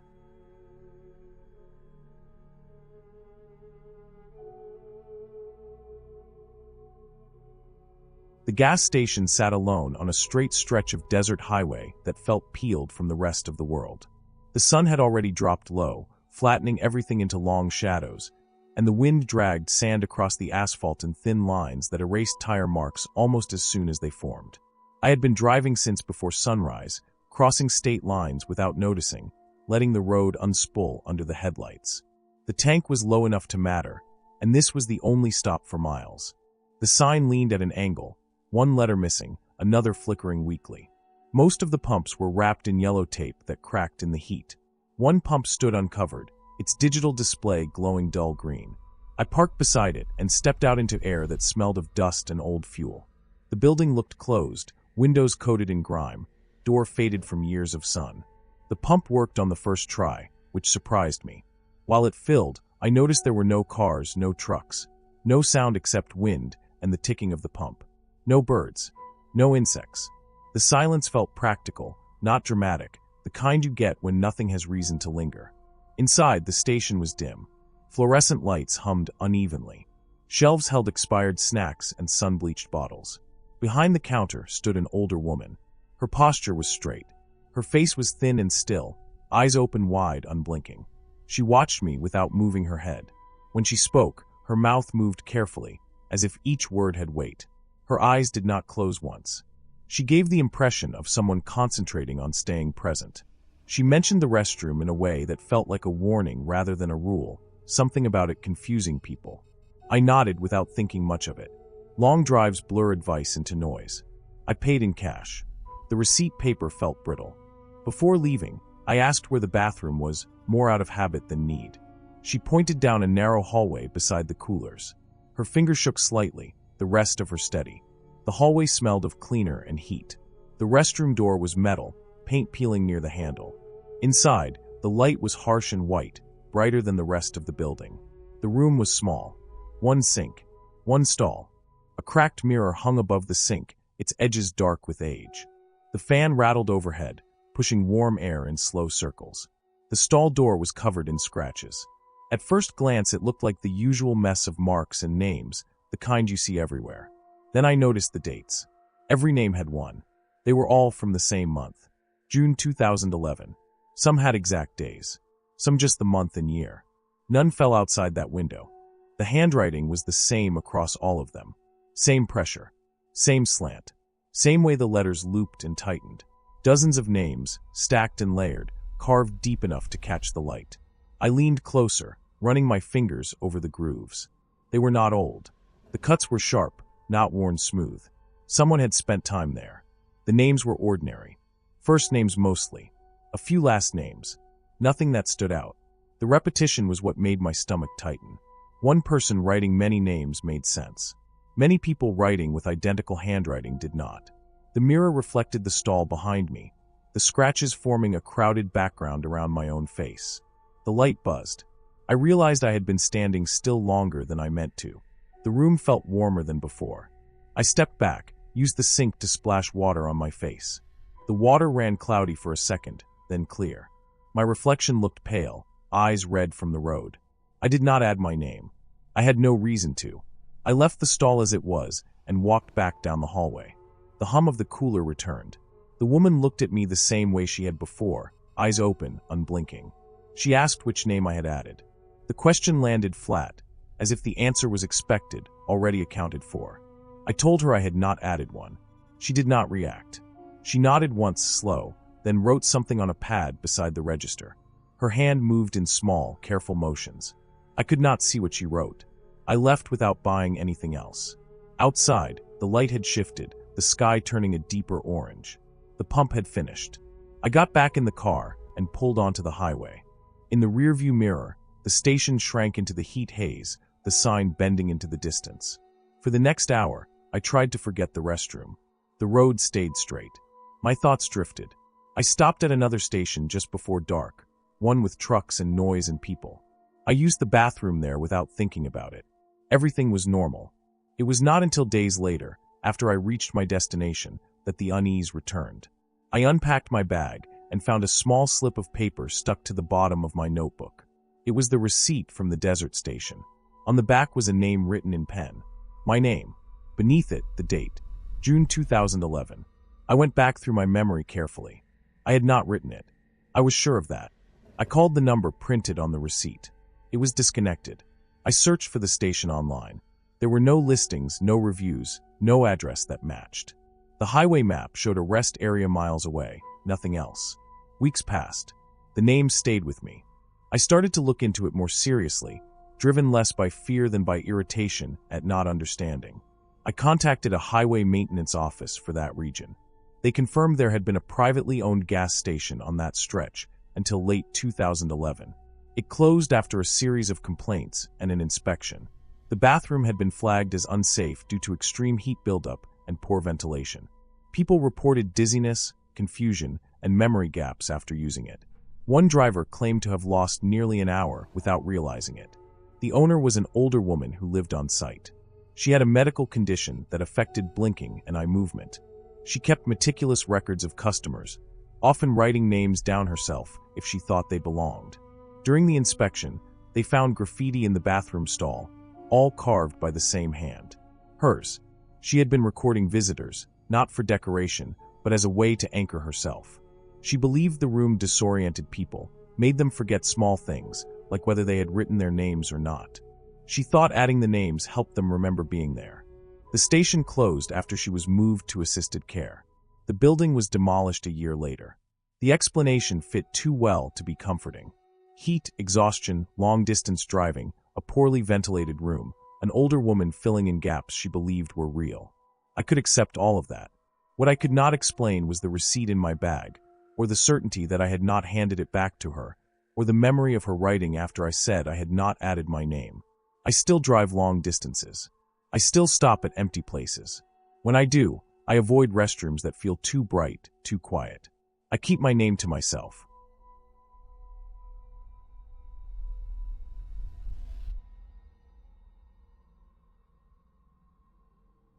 A: The gas station sat alone on a straight stretch of desert highway that felt peeled from the rest of the world. The sun had already dropped low, flattening everything into long shadows, and the wind dragged sand across the asphalt in thin lines that erased tire marks almost as soon as they formed. I had been driving since before sunrise, crossing state lines without noticing, letting the road unspool under the headlights. The tank was low enough to matter, and this was the only stop for miles. The sign leaned at an angle, one letter missing, another flickering weakly. Most of the pumps were wrapped in yellow tape that cracked in the heat. One pump stood uncovered, its digital display glowing dull green. I parked beside it and stepped out into air that smelled of dust and old fuel. The building looked closed, windows coated in grime, door faded from years of sun. The pump worked on the first try, which surprised me. While it filled, I noticed there were no cars, no trucks, no sound except wind and the ticking of the pump. No birds, no insects. The silence felt practical, not dramatic, the kind you get when nothing has reason to linger. Inside, the station was dim. Fluorescent lights hummed unevenly. Shelves held expired snacks and sun-bleached bottles. Behind the counter stood an older woman. Her posture was straight. Her face was thin and still, eyes open wide, unblinking. She watched me without moving her head. When she spoke, her mouth moved carefully, as if each word had weight. Her eyes did not close once. She gave the impression of someone concentrating on staying present. She mentioned the restroom in a way that felt like a warning rather than a rule, something about it confusing people. I nodded without thinking much of it. Long drives blur advice into noise. I paid in cash. The receipt paper felt brittle. Before leaving, I asked where the bathroom was, more out of habit than need. She pointed down a narrow hallway beside the coolers. Her finger shook slightly, the rest of her steady. The hallway smelled of cleaner and heat. The restroom door was metal, paint peeling near the handle. Inside, the light was harsh and white, brighter than the rest of the building. The room was small. One sink, one stall. A cracked mirror hung above the sink, its edges dark with age. The fan rattled overhead, pushing warm air in slow circles. The stall door was covered in scratches. At first glance, it looked like the usual mess of marks and names, the kind you see everywhere. Then I noticed the dates. Every name had one. They were all from the same month. June 2011. Some had exact days. Some just the month and year. None fell outside that window. The handwriting was the same across all of them. Same pressure. Same slant. Same way the letters looped and tightened. Dozens of names, stacked and layered, carved deep enough to catch the light. I leaned closer, running my fingers over the grooves. They were not old. The cuts were sharp, not worn smooth. Someone had spent time there. The names were ordinary. First names mostly. A few last names. Nothing that stood out. The repetition was what made my stomach tighten. One person writing many names made sense. Many people writing with identical handwriting did not. The mirror reflected the stall behind me, the scratches forming a crowded background around my own face. The light buzzed. I realized I had been standing still longer than I meant to. The room felt warmer than before. I stepped back, used the sink to splash water on my face. The water ran cloudy for a second, then clear. My reflection looked pale, eyes red from the road. I did not add my name. I had no reason to. I left the stall as it was and walked back down the hallway. The hum of the cooler returned. The woman looked at me the same way she had before, eyes open, unblinking. She asked which name I had added. The question landed flat, as if the answer was expected, already accounted for. I told her I had not added one. She did not react. She nodded once, slow, then wrote something on a pad beside the register. Her hand moved in small, careful motions. I could not see what she wrote. I left without buying anything else. Outside, the light had shifted, the sky turning a deeper orange. The pump had finished. I got back in the car and pulled onto the highway. In the rearview mirror, the station shrank into the heat haze, the sign bending into the distance. For the next hour, I tried to forget the restroom. The road stayed straight. My thoughts drifted. I stopped at another station just before dark, one with trucks and noise and people. I used the bathroom there without thinking about it. Everything was normal. It was not until days later, after I reached my destination, that the unease returned. I unpacked my bag and found a small slip of paper stuck to the bottom of my notebook. It was the receipt from the desert station. On the back was a name written in pen. My name. Beneath it, the date. June 2011. I went back through my memory carefully. I had not written it. I was sure of that. I called the number printed on the receipt. It was disconnected. I searched for the station online. There were no listings, no reviews, no address that matched. The highway map showed a rest area miles away, nothing else. Weeks passed. The name stayed with me. I started to look into it more seriously, driven less by fear than by irritation at not understanding. I contacted a highway maintenance office for that region. They confirmed there had been a privately owned gas station on that stretch until late 2011. It closed after a series of complaints and an inspection. The bathroom had been flagged as unsafe due to extreme heat buildup and poor ventilation. People reported dizziness, confusion, and memory gaps after using it. One driver claimed to have lost nearly an hour without realizing it. The owner was an older woman who lived on site. She had a medical condition that affected blinking and eye movement. She kept meticulous records of customers, often writing names down herself if she thought they belonged. During the inspection, they found graffiti in the bathroom stall, all carved by the same hand. Hers. She had been recording visitors, not for decoration, but as a way to anchor herself. She believed the room disoriented people, made them forget small things, like whether they had written their names or not. She thought adding the names helped them remember being there. The station closed after she was moved to assisted care. The building was demolished a year later. The explanation fit too well to be comforting. Heat, exhaustion, long-distance driving, a poorly ventilated room, an older woman filling in gaps she believed were real. I could accept all of that. What I could not explain was the receipt in my bag, or the certainty that I had not handed it back to her, or the memory of her writing after I said I had not added my name. I still drive long distances. I still stop at empty places. When I do, I avoid restrooms that feel too bright, too quiet. I keep my name to myself.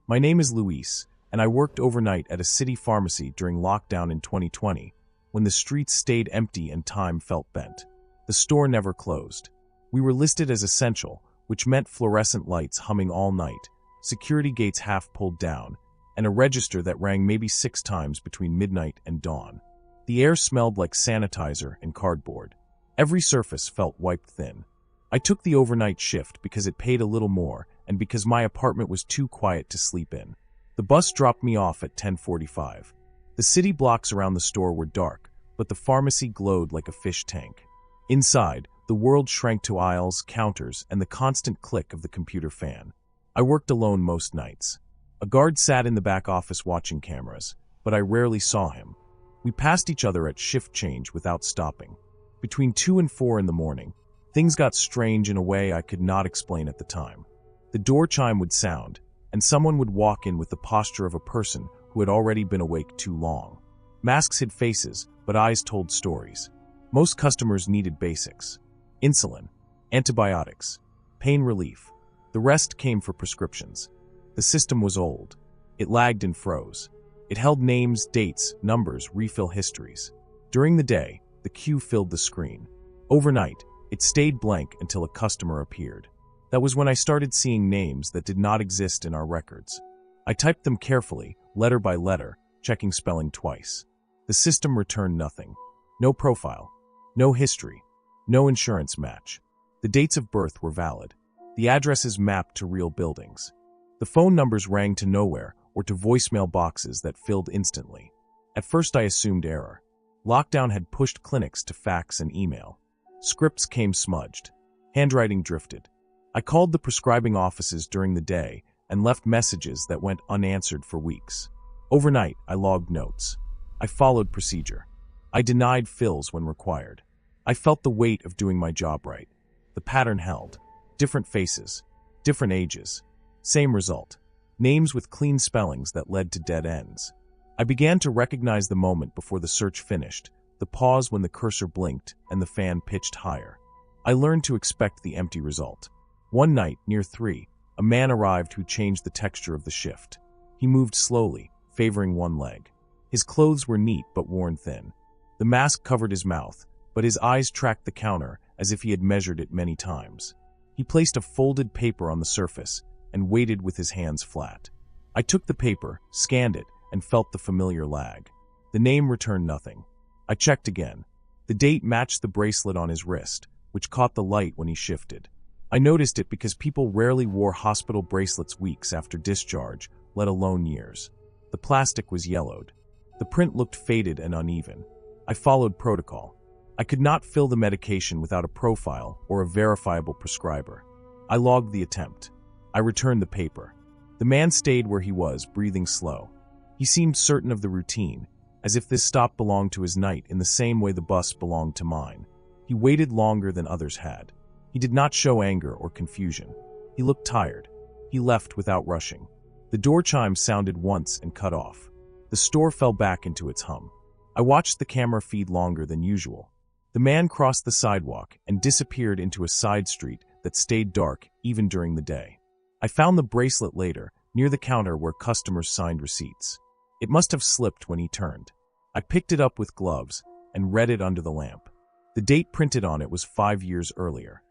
A: My name is Luis, and I worked overnight at a city pharmacy during lockdown in 2020, when the streets stayed empty and time felt bent. The store never closed. We were listed as essential, which meant fluorescent lights humming all night, security gates half pulled down, and a register that rang maybe 6 times between midnight and dawn. The air smelled like sanitizer and cardboard. Every surface felt wiped thin. I took the overnight shift because it paid a little more and because my apartment was too quiet to sleep in. The bus dropped me off at 10:45. The city blocks around the store were dark, but the pharmacy glowed like a fish tank. Inside, the world shrank to aisles, counters, and the constant click of the computer fan. I worked alone most nights. A guard sat in the back office watching cameras, but I rarely saw him. We passed each other at shift change without stopping. Between 2 and 4 in the morning, things got strange in a way I could not explain at the time. The door chime would sound, and someone would walk in with the posture of a person who had already been awake too long. Masks hid faces, but eyes told stories. Most customers needed basics: insulin, antibiotics, pain relief. The rest came for prescriptions. The system was old. It lagged and froze. It held names, dates, numbers, refill histories. During the day, the queue filled the screen. Overnight, it stayed blank until a customer appeared. That was when I started seeing names that did not exist in our records. I typed them carefully, letter by letter, checking spelling twice. The system returned nothing. No profile, no history, no insurance match. The dates of birth were valid. The addresses mapped to real buildings. The phone numbers rang to nowhere or to voicemail boxes that filled instantly. At first I assumed error. Lockdown had pushed clinics to fax and email. Scripts came smudged. Handwriting drifted. I called the prescribing offices during the day and left messages that went unanswered for weeks. Overnight, I logged notes. I followed procedure. I denied fills when required. I felt the weight of doing my job right. The pattern held. Different faces, different ages. Same result. Names with clean spellings that led to dead ends. I began to recognize the moment before the search finished, the pause when the cursor blinked and the fan pitched higher. I learned to expect the empty result. One night, near 3, a man arrived who changed the texture of the shift. He moved slowly, favoring one leg. His clothes were neat but worn thin. The mask covered his mouth, but his eyes tracked the counter as if he had measured it many times. He placed a folded paper on the surface and waited with his hands flat. I took the paper, scanned it, and felt the familiar lag. The name returned nothing. I checked again. The date matched the bracelet on his wrist, which caught the light when he shifted. I noticed it because people rarely wore hospital bracelets weeks after discharge, let alone years. The plastic was yellowed. The print looked faded and uneven. I followed protocol. I could not fill the medication without a profile or a verifiable prescriber. I logged the attempt. I returned the paper. The man stayed where he was, breathing slow. He seemed certain of the routine, as if this stop belonged to his night in the same way the bus belonged to mine. He waited longer than others had. He did not show anger or confusion. He looked tired. He left without rushing. The door chime sounded once and cut off. The store fell back into its hum. I watched the camera feed longer than usual. The man crossed the sidewalk and disappeared into a side street that stayed dark even during the day. I found the bracelet later, near the counter where customers signed receipts. It must have slipped when he turned. I picked it up with gloves and read it under the lamp. The date printed on it was 5 years earlier.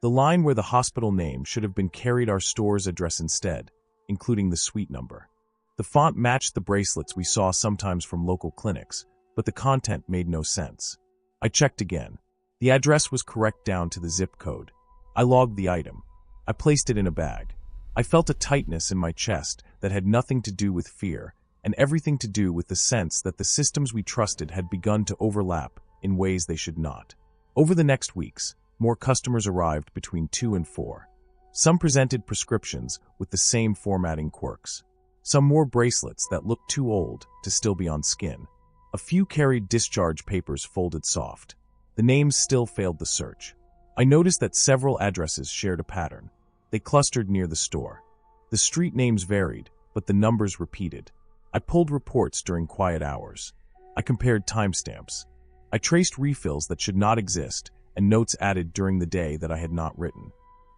A: The line where the hospital name should have been carried our store's address instead, including the suite number. The font matched the bracelets we saw sometimes from local clinics, but the content made no sense. I checked again. The address was correct down to the zip code. I logged the item. I placed it in a bag. I felt a tightness in my chest that had nothing to do with fear and everything to do with the sense that the systems we trusted had begun to overlap in ways they should not. Over the next weeks, more customers arrived between 2 and 4. Some presented prescriptions with the same formatting quirks. Some wore bracelets that looked too old to still be on skin. A few carried discharge papers folded soft. The names still failed the search. I noticed that several addresses shared a pattern. They clustered near the store. The street names varied, but the numbers repeated. I pulled reports during quiet hours. I compared timestamps. I traced refills that should not exist and notes added during the day that I had not written.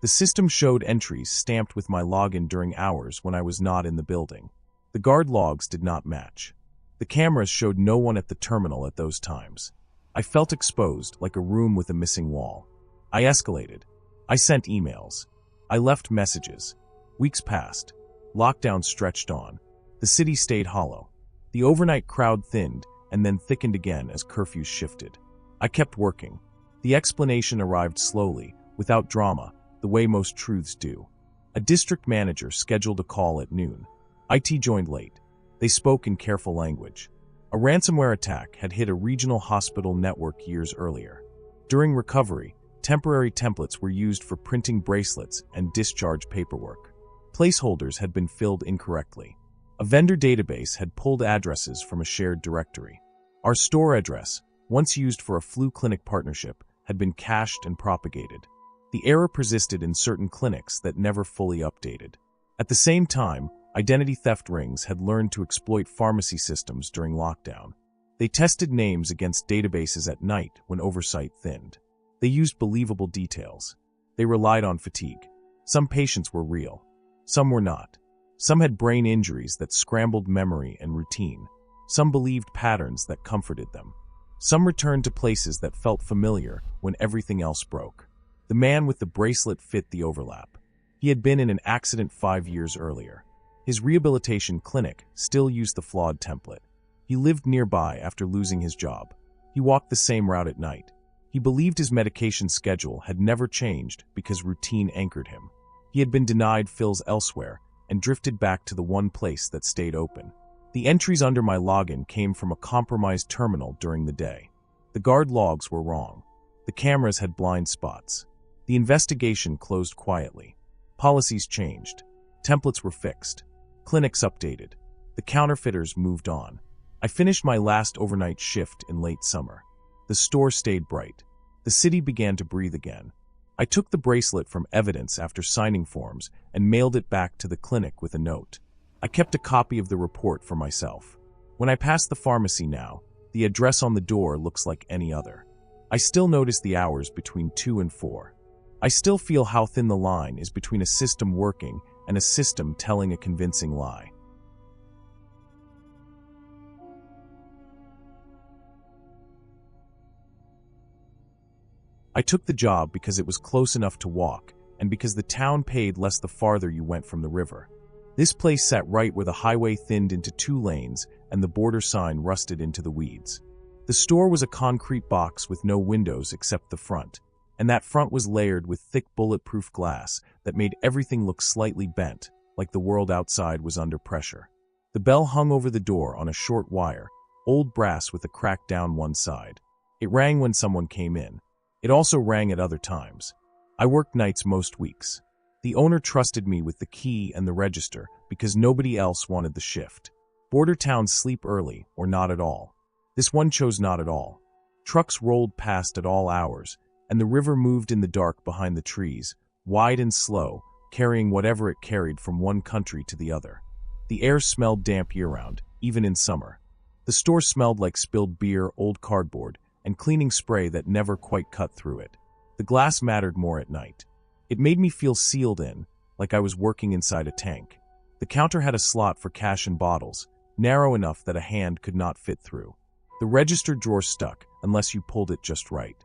A: The system showed entries stamped with my login during hours when I was not in the building. The guard logs did not match. The cameras showed no one at the terminal at those times. I felt exposed, like a room with a missing wall. I escalated. I sent emails. I left messages. Weeks passed. Lockdown stretched on. The city stayed hollow. The overnight crowd thinned and then thickened again as curfews shifted. I kept working. The explanation arrived slowly, without drama, the way most truths do. A district manager scheduled a call at noon. IT joined late. They spoke in careful language. A ransomware attack had hit a regional hospital network years earlier. During recovery, temporary templates were used for printing bracelets and discharge paperwork. Placeholders had been filled incorrectly. A vendor database had pulled addresses from a shared directory. Our store address, once used for a flu clinic partnership, had been cached and propagated. The error persisted in certain clinics that never fully updated. At the same time, identity theft rings had learned to exploit pharmacy systems during lockdown. They tested names against databases at night when oversight thinned. They used believable details. They relied on fatigue. Some patients were real. Some were not. Some had brain injuries that scrambled memory and routine. Some believed patterns that comforted them. Some returned to places that felt familiar when everything else broke. The man with the bracelet fit the overlap. He had been in an accident 5 years earlier. His rehabilitation clinic still used the flawed template. He lived nearby after losing his job. He walked the same route at night. He believed his medication schedule had never changed because routine anchored him. He had been denied fills elsewhere and drifted back to the one place that stayed open. The entries under my login came from a compromised terminal during the day. The guard logs were wrong. The cameras had blind spots. The investigation closed quietly. Policies changed. Templates were fixed. Clinics updated. The counterfeiters moved on. I finished my last overnight shift in late summer. The store stayed bright. The city began to breathe again. I took the bracelet from evidence after signing forms and mailed it back to the clinic with a note. I kept a copy of the report for myself. When I pass the pharmacy now, the address on the door looks like any other. I still notice the hours between 2 and 4. I still feel how thin the line is between a system working and a system telling a convincing lie. I took the job because it was close enough to walk, and because the town paid less the farther you went from the river. This place sat right where the highway thinned into 2 lanes and the border sign rusted into the weeds. The store was a concrete box with no windows except the front, and that front was layered with thick bulletproof glass that made everything look slightly bent, like the world outside was under pressure. The bell hung over the door on a short wire, old brass with a crack down one side. It rang when someone came in. It also rang at other times. I worked nights most weeks. The owner trusted me with the key and the register because nobody else wanted the shift. Border towns sleep early or not at all. This one chose not at all. Trucks rolled past at all hours, and the river moved in the dark behind the trees, wide and slow, carrying whatever it carried from one country to the other. The air smelled damp year-round, even in summer. The store smelled like spilled beer, old cardboard, and cleaning spray that never quite cut through it. The glass mattered more at night. It made me feel sealed in, like I was working inside a tank. The counter had a slot for cash and bottles, narrow enough that a hand could not fit through. The register drawer stuck, unless you pulled it just right.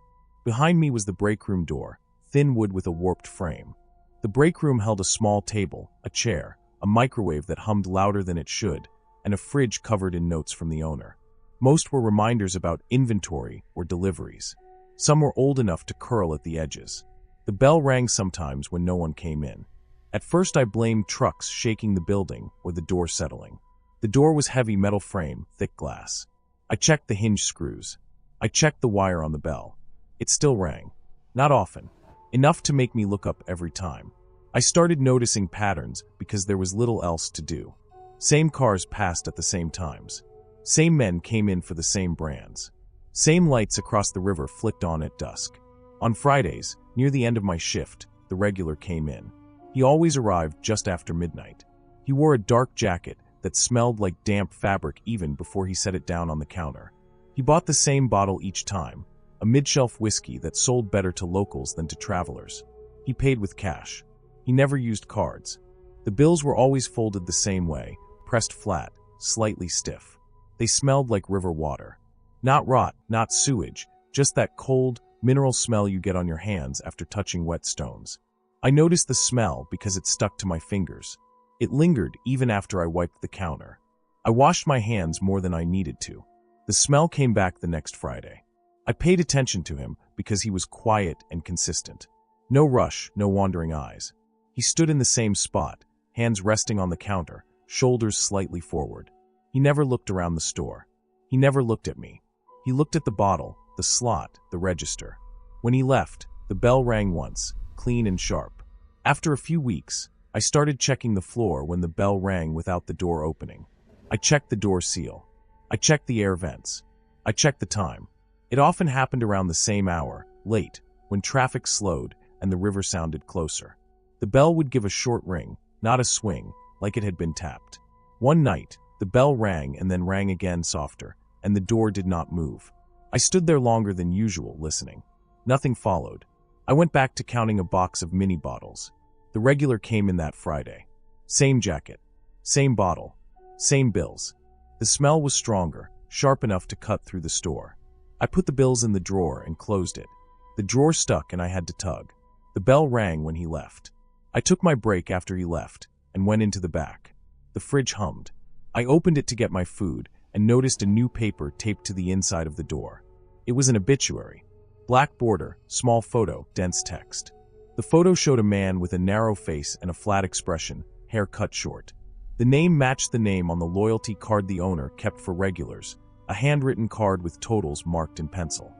A: Behind me was the break room door, thin wood with a warped frame. The break room held a small table, a chair, a microwave that hummed louder than it should, and a fridge covered in notes from the owner. Most were reminders about inventory or deliveries. Some were old enough to curl at the edges. The bell rang sometimes when no one came in. At first I blamed trucks shaking the building or the door settling. The door was heavy metal frame, thick glass. I checked the hinge screws. I checked the wire on the bell. It still rang. Not often. Enough to make me look up every time. I started noticing patterns because there was little else to do. Same cars passed at the same times. Same men came in for the same brands. Same lights across the river flicked on at dusk. On Fridays, near the end of my shift, the regular came in. He always arrived just after midnight. He wore a dark jacket that smelled like damp fabric even before he set it down on the counter. He bought the same bottle each time, a mid-shelf whiskey that sold better to locals than to travelers. He paid with cash. He never used cards. The bills were always folded the same way, pressed flat, slightly stiff. They smelled like river water. Not rot, not sewage, just that cold, mineral smell you get on your hands after touching wet stones. I noticed the smell because it stuck to my fingers. It lingered even after I wiped the counter. I washed my hands more than I needed to. The smell came back the next Friday. I paid attention to him because he was quiet and consistent. No rush, no wandering eyes. He stood in the same spot, hands resting on the counter, shoulders slightly forward. He never looked around the store. He never looked at me. He looked at the bottle, the slot, the register. When he left, the bell rang once, clean and sharp. After a few weeks, I started checking the floor when the bell rang without the door opening. I checked the door seal. I checked the air vents. I checked the time. It often happened around the same hour, late, when traffic slowed and the river sounded closer. The bell would give a short ring, not a swing, like it had been tapped. One night, the bell rang and then rang again softer, and the door did not move. I stood there longer than usual, listening. Nothing followed. I went back to counting a box of mini bottles. The regular came in that Friday. Same jacket. Same bottle. Same bills. The smell was stronger, sharp enough to cut through the store. I put the bills in the drawer and closed it. The drawer stuck and I had to tug. The bell rang when he left. I took my break after he left and went into the back. The fridge hummed. I opened it to get my food and noticed a new paper taped to the inside of the door. It was an obituary. Black border, small photo, dense text. The photo showed a man with a narrow face and a flat expression, hair cut short. The name matched the name on the loyalty card the owner kept for regulars, a handwritten card with totals marked in pencil.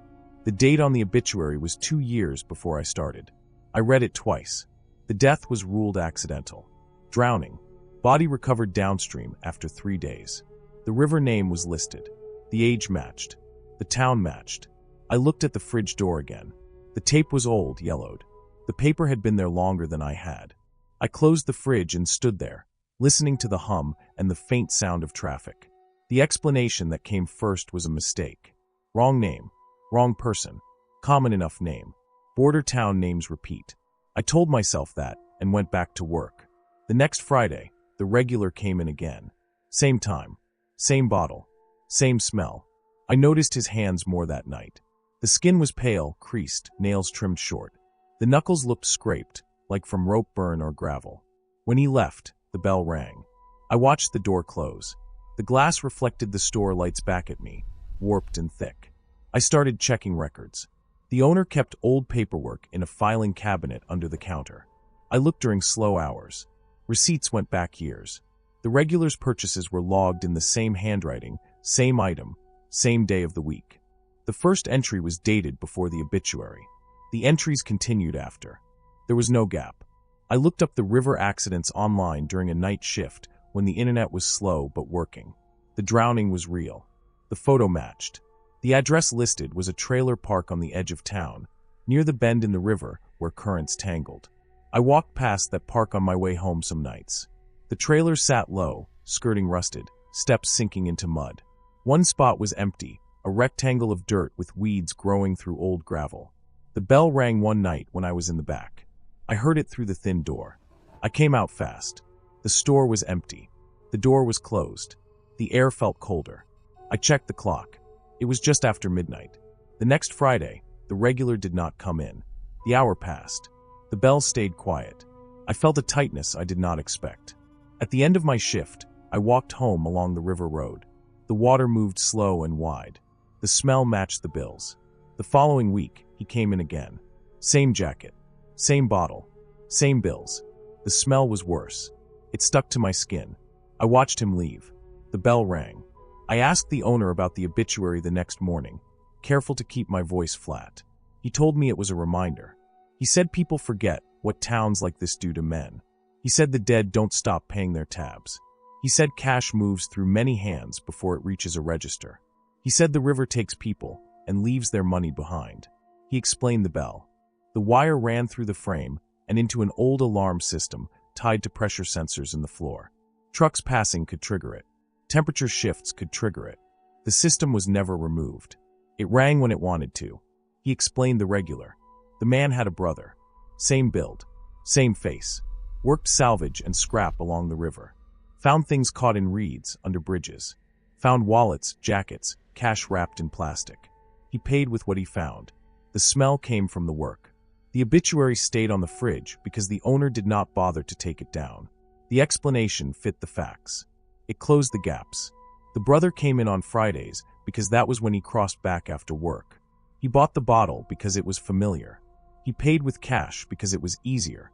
A: The date on the obituary was 2 years before I started. I read it twice. The The death was ruled accidental. Drowning. Body recovered downstream after 3 days. The river name was listed. The age matched. The town matched. I looked at the fridge door again. The tape was old, yellowed. The paper had been there longer than I had. I closed the fridge and stood there, listening to the hum and the faint sound of traffic. The explanation that came first was a mistake. Wrong name. Wrong person. Common enough name. Border town names repeat. I told myself that and went back to work. The next Friday, the regular came in again. Same time. Same bottle. Same smell. I noticed his hands more that night. The skin was pale, creased, nails trimmed short. The knuckles looked scraped, like from rope burn or gravel. When he left, the bell rang. I watched the door close. The glass reflected the store lights back at me, warped and thick. I started checking records. The owner kept old paperwork in a filing cabinet under the counter. I looked during slow hours. Receipts went back years. The regulars' purchases were logged in the same handwriting, same item, same day of the week. The first entry was dated before the obituary. The entries continued after. There was no gap. I looked up the river accidents online during a night shift when the internet was slow but working. The drowning was real. The photo matched. The address listed was a trailer park on the edge of town, near the bend in the river where currents tangled. I walked past that park on my way home some nights. The trailer sat low, skirting rusted, steps sinking into mud. One spot was empty, a rectangle of dirt with weeds growing through old gravel. The bell rang one night when I was in the back. I heard it through the thin door. I came out fast. The store was empty. The door was closed. The air felt colder. I checked the clock. It was just after midnight. The next Friday, the regular did not come in. The hour passed. The bell stayed quiet. I felt a tightness I did not expect. At the end of my shift, I walked home along the river road. The water moved slow and wide. The smell matched the bills. The following week, he came in again. Same jacket. Same bottle. Same bills. The smell was worse. It stuck to my skin. I watched him leave. The bell rang. I asked the owner about the obituary the next morning, careful to keep my voice flat. He told me it was a reminder. He said people forget what towns like this do to men. He said the dead don't stop paying their tabs. He said cash moves through many hands before it reaches a register. He said the river takes people and leaves their money behind. He explained the bell. The wire ran through the frame and into an old alarm system tied to pressure sensors in the floor. Trucks passing could trigger it. Temperature shifts could trigger it. The system was never removed. It rang when it wanted to. He explained the regular. The man had a brother. Same build. Same face. Worked salvage and scrap along the river. Found things caught in reeds under bridges. Found wallets, jackets, cash wrapped in plastic. He paid with what he found. The smell came from the work. The obituary stayed on the fridge because the owner did not bother to take it down. The explanation fit the facts. It closed the gaps. The brother came in on Fridays because that was when he crossed back after work. He bought the bottle because it was familiar. He paid with cash because it was easier.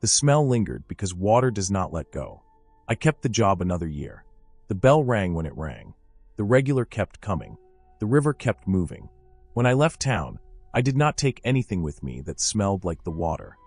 A: The smell lingered because water does not let go. I kept the job another year. The bell rang when it rang. The regular kept coming. The river kept moving. When I left town, I did not take anything with me that smelled like the water.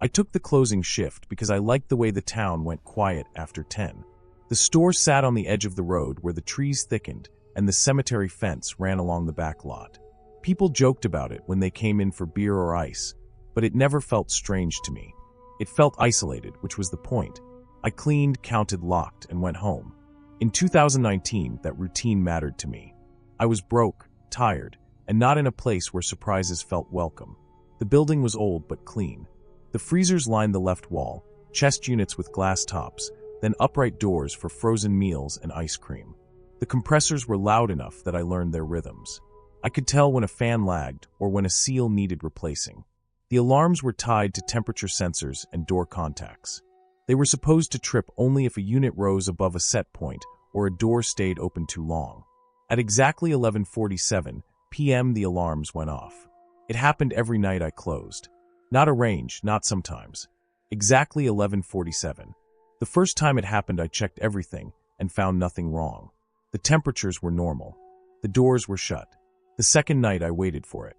A: I took the closing shift because I liked the way the town went quiet after 10. The store sat on the edge of the road where the trees thickened and the cemetery fence ran along the back lot. People joked about it when they came in for beer or ice, but it never felt strange to me. It felt isolated, which was the point. I cleaned, counted, locked, and went home. In 2019, that routine mattered to me. I was broke, tired, and not in a place where surprises felt welcome. The building was old but clean. The freezers lined the left wall, chest units with glass tops, then upright doors for frozen meals and ice cream. The compressors were loud enough that I learned their rhythms. I could tell when a fan lagged or when a seal needed replacing. The alarms were tied to temperature sensors and door contacts. They were supposed to trip only if a unit rose above a set point or a door stayed open too long. At exactly 11:47 p.m. the alarms went off. It happened every night I closed. Not a range, not sometimes. Exactly 11:47. The first time it happened I checked everything and found nothing wrong. The temperatures were normal. The doors were shut. The second night I waited for it.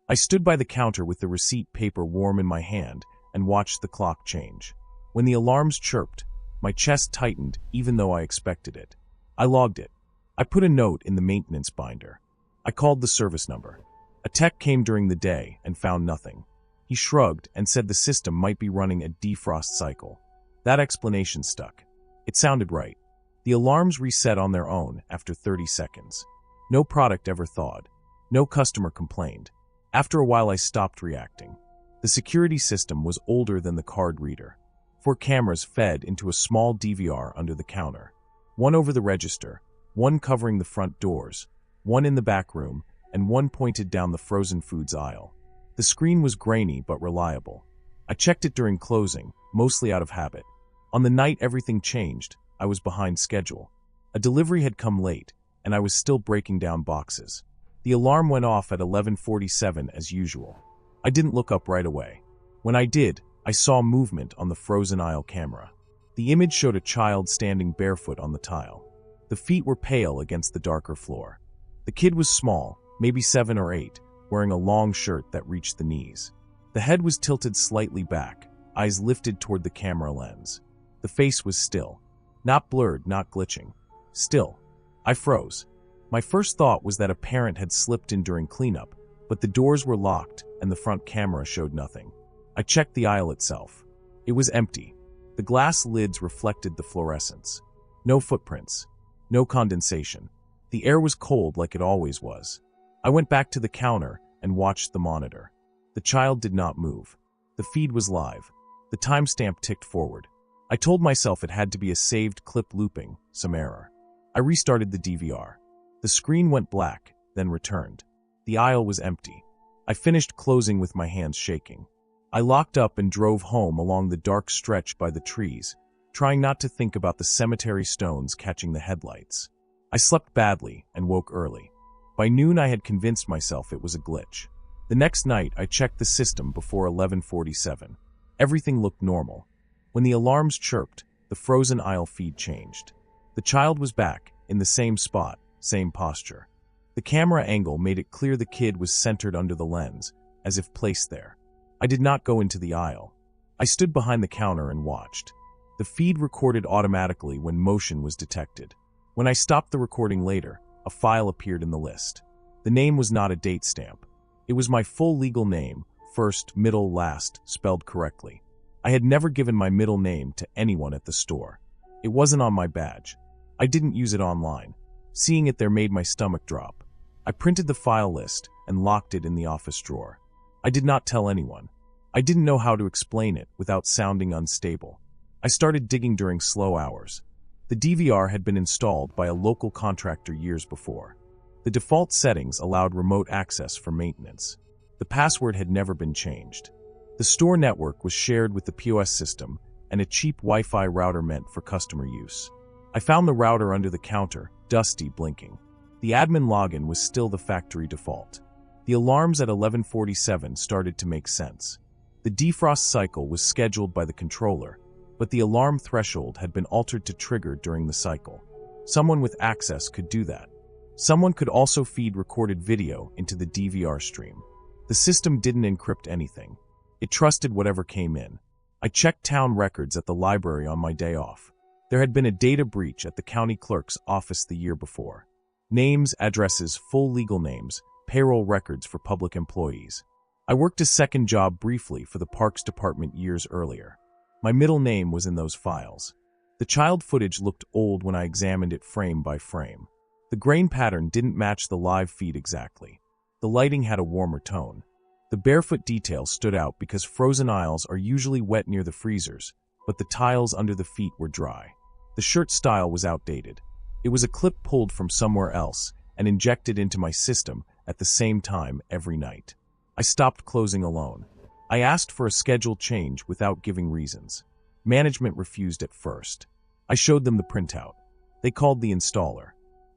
A: I stood by the counter with the receipt paper warm in my hand and watched the clock change. When the alarms chirped, my chest tightened even though I expected it. I logged it. I put a note in the maintenance binder. I called the service number. A tech came during the day and found nothing. He shrugged and said the system might be running a defrost cycle. That explanation stuck. It sounded right. The alarms reset on their own after 30 seconds. No product ever thawed. No customer complained. After a while I stopped reacting. The security system was older than the card reader. 4 cameras fed into a small DVR under the counter. One over the register, one covering the front doors, one in the back room, and one pointed down the frozen foods aisle. The screen was grainy but reliable. I checked it during closing, mostly out of habit. On the night everything changed, I was behind schedule. A delivery had come late, and I was still breaking down boxes. The alarm went off at 11:47 as usual. I didn't look up right away. When I did, I saw movement on the frozen aisle camera. The image showed a child standing barefoot on the tile. The feet were pale against the darker floor. The kid was small, maybe 7 or 8, wearing a long shirt that reached the knees. The head was tilted slightly back, eyes lifted toward the camera lens. The face was still. Not blurred, not glitching. Still. I froze. My first thought was that a parent had slipped in during cleanup, but the doors were locked and the front camera showed nothing. I checked the aisle itself. It was empty. The glass lids reflected the fluorescence. No footprints. No condensation. The air was cold like it always was. I went back to the counter and watched the monitor. The child did not move. The feed was live. The timestamp ticked forward. I told myself it had to be a saved clip looping, some error. I restarted the DVR. The screen went black, then returned. The aisle was empty. I finished closing with my hands shaking. I locked up and drove home along the dark stretch by the trees, trying not to think about the cemetery stones catching the headlights. I slept badly and woke early. By noon I had convinced myself it was a glitch. The next night I checked the system before 11:47. Everything looked normal. When the alarms chirped, the frozen aisle feed changed. The child was back, in the same spot, same posture. The camera angle made it clear the kid was centered under the lens, as if placed there. I did not go into the aisle. I stood behind the counter and watched. The feed recorded automatically when motion was detected. When I stopped the recording later, a file appeared in the list. The name was not a date stamp. It was my full legal name, first, middle, last, spelled correctly. I had never given my middle name to anyone at the store. It wasn't on my badge. I didn't use it online. Seeing it there made my stomach drop. I printed the file list and locked it in the office drawer. I did not tell anyone. I didn't know how to explain it without sounding unstable. I started digging during slow hours. The DVR had been installed by a local contractor years before. The default settings allowed remote access for maintenance. The password had never been changed. The store network was shared with the POS system, and a cheap Wi-Fi router meant for customer use. I found the router under the counter, dusty, blinking. The admin login was still the factory default. The alarms at 11:47 started to make sense. The defrost cycle was scheduled by the controller, but the alarm threshold had been altered to trigger during the cycle. Someone with access could do that. Someone could also feed recorded video into the DVR stream. The system didn't encrypt anything. It trusted whatever came in. I checked town records at the library on my day off. There had been a data breach at the county clerk's office the year before. Names, addresses, full legal names, payroll records for public employees. I worked a second job briefly for the Parks Department years earlier. My middle name was in those files. The child footage looked old when I examined it frame by frame. The grain pattern didn't match the live feed exactly. The lighting had a warmer tone. The barefoot detail stood out because frozen aisles are usually wet near the freezers, but the tiles under the feet were dry. The shirt style was outdated. It was a clip pulled from somewhere else and injected into my system at the same time every night. I stopped closing alone. I asked for a schedule change without giving reasons. Management refused at first. I showed them the printout. They called the installer.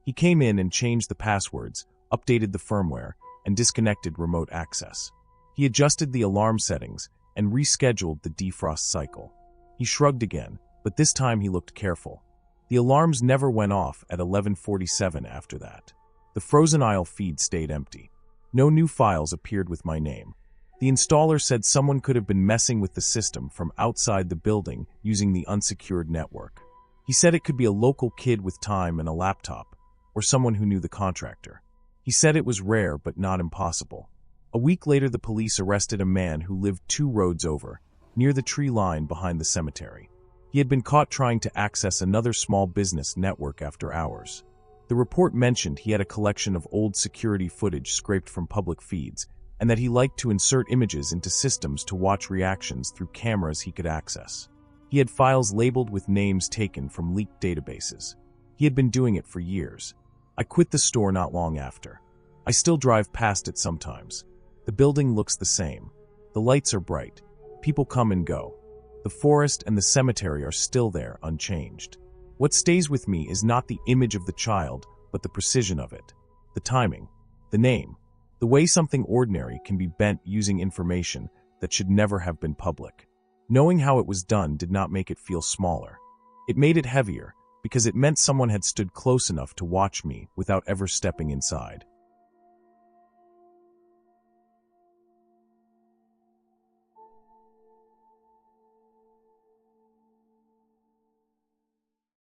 A: He came in and changed the passwords, updated the firmware, and disconnected remote access. He adjusted the alarm settings and rescheduled the defrost cycle. He shrugged again, but this time he looked careful. The alarms never went off at 11:47 after that. The frozen aisle feed stayed empty. No new files appeared with my name. The installer said someone could have been messing with the system from outside the building using the unsecured network. He said it could be a local kid with time and a laptop, or someone who knew the contractor. He said it was rare but not impossible. A week later, the police arrested a man who lived 2 roads over, near the tree line behind the cemetery. He had been caught trying to access another small business network after hours. The report mentioned he had a collection of old security footage scraped from public feeds, and that he liked to insert images into systems to watch reactions through cameras he could access. He had files labeled with names taken from leaked databases. He had been doing it for years. I quit the store not long after. I still drive past it sometimes. The building looks the same. The lights are bright. People come and go. The forest and the cemetery are still there, unchanged. What stays with me is not the image of the child, but the precision of it. The timing. The name. The way something ordinary can be bent using information that should never have been public. Knowing how it was done did not make it feel smaller. It made it heavier, because it meant someone had stood close enough to watch me without ever stepping inside.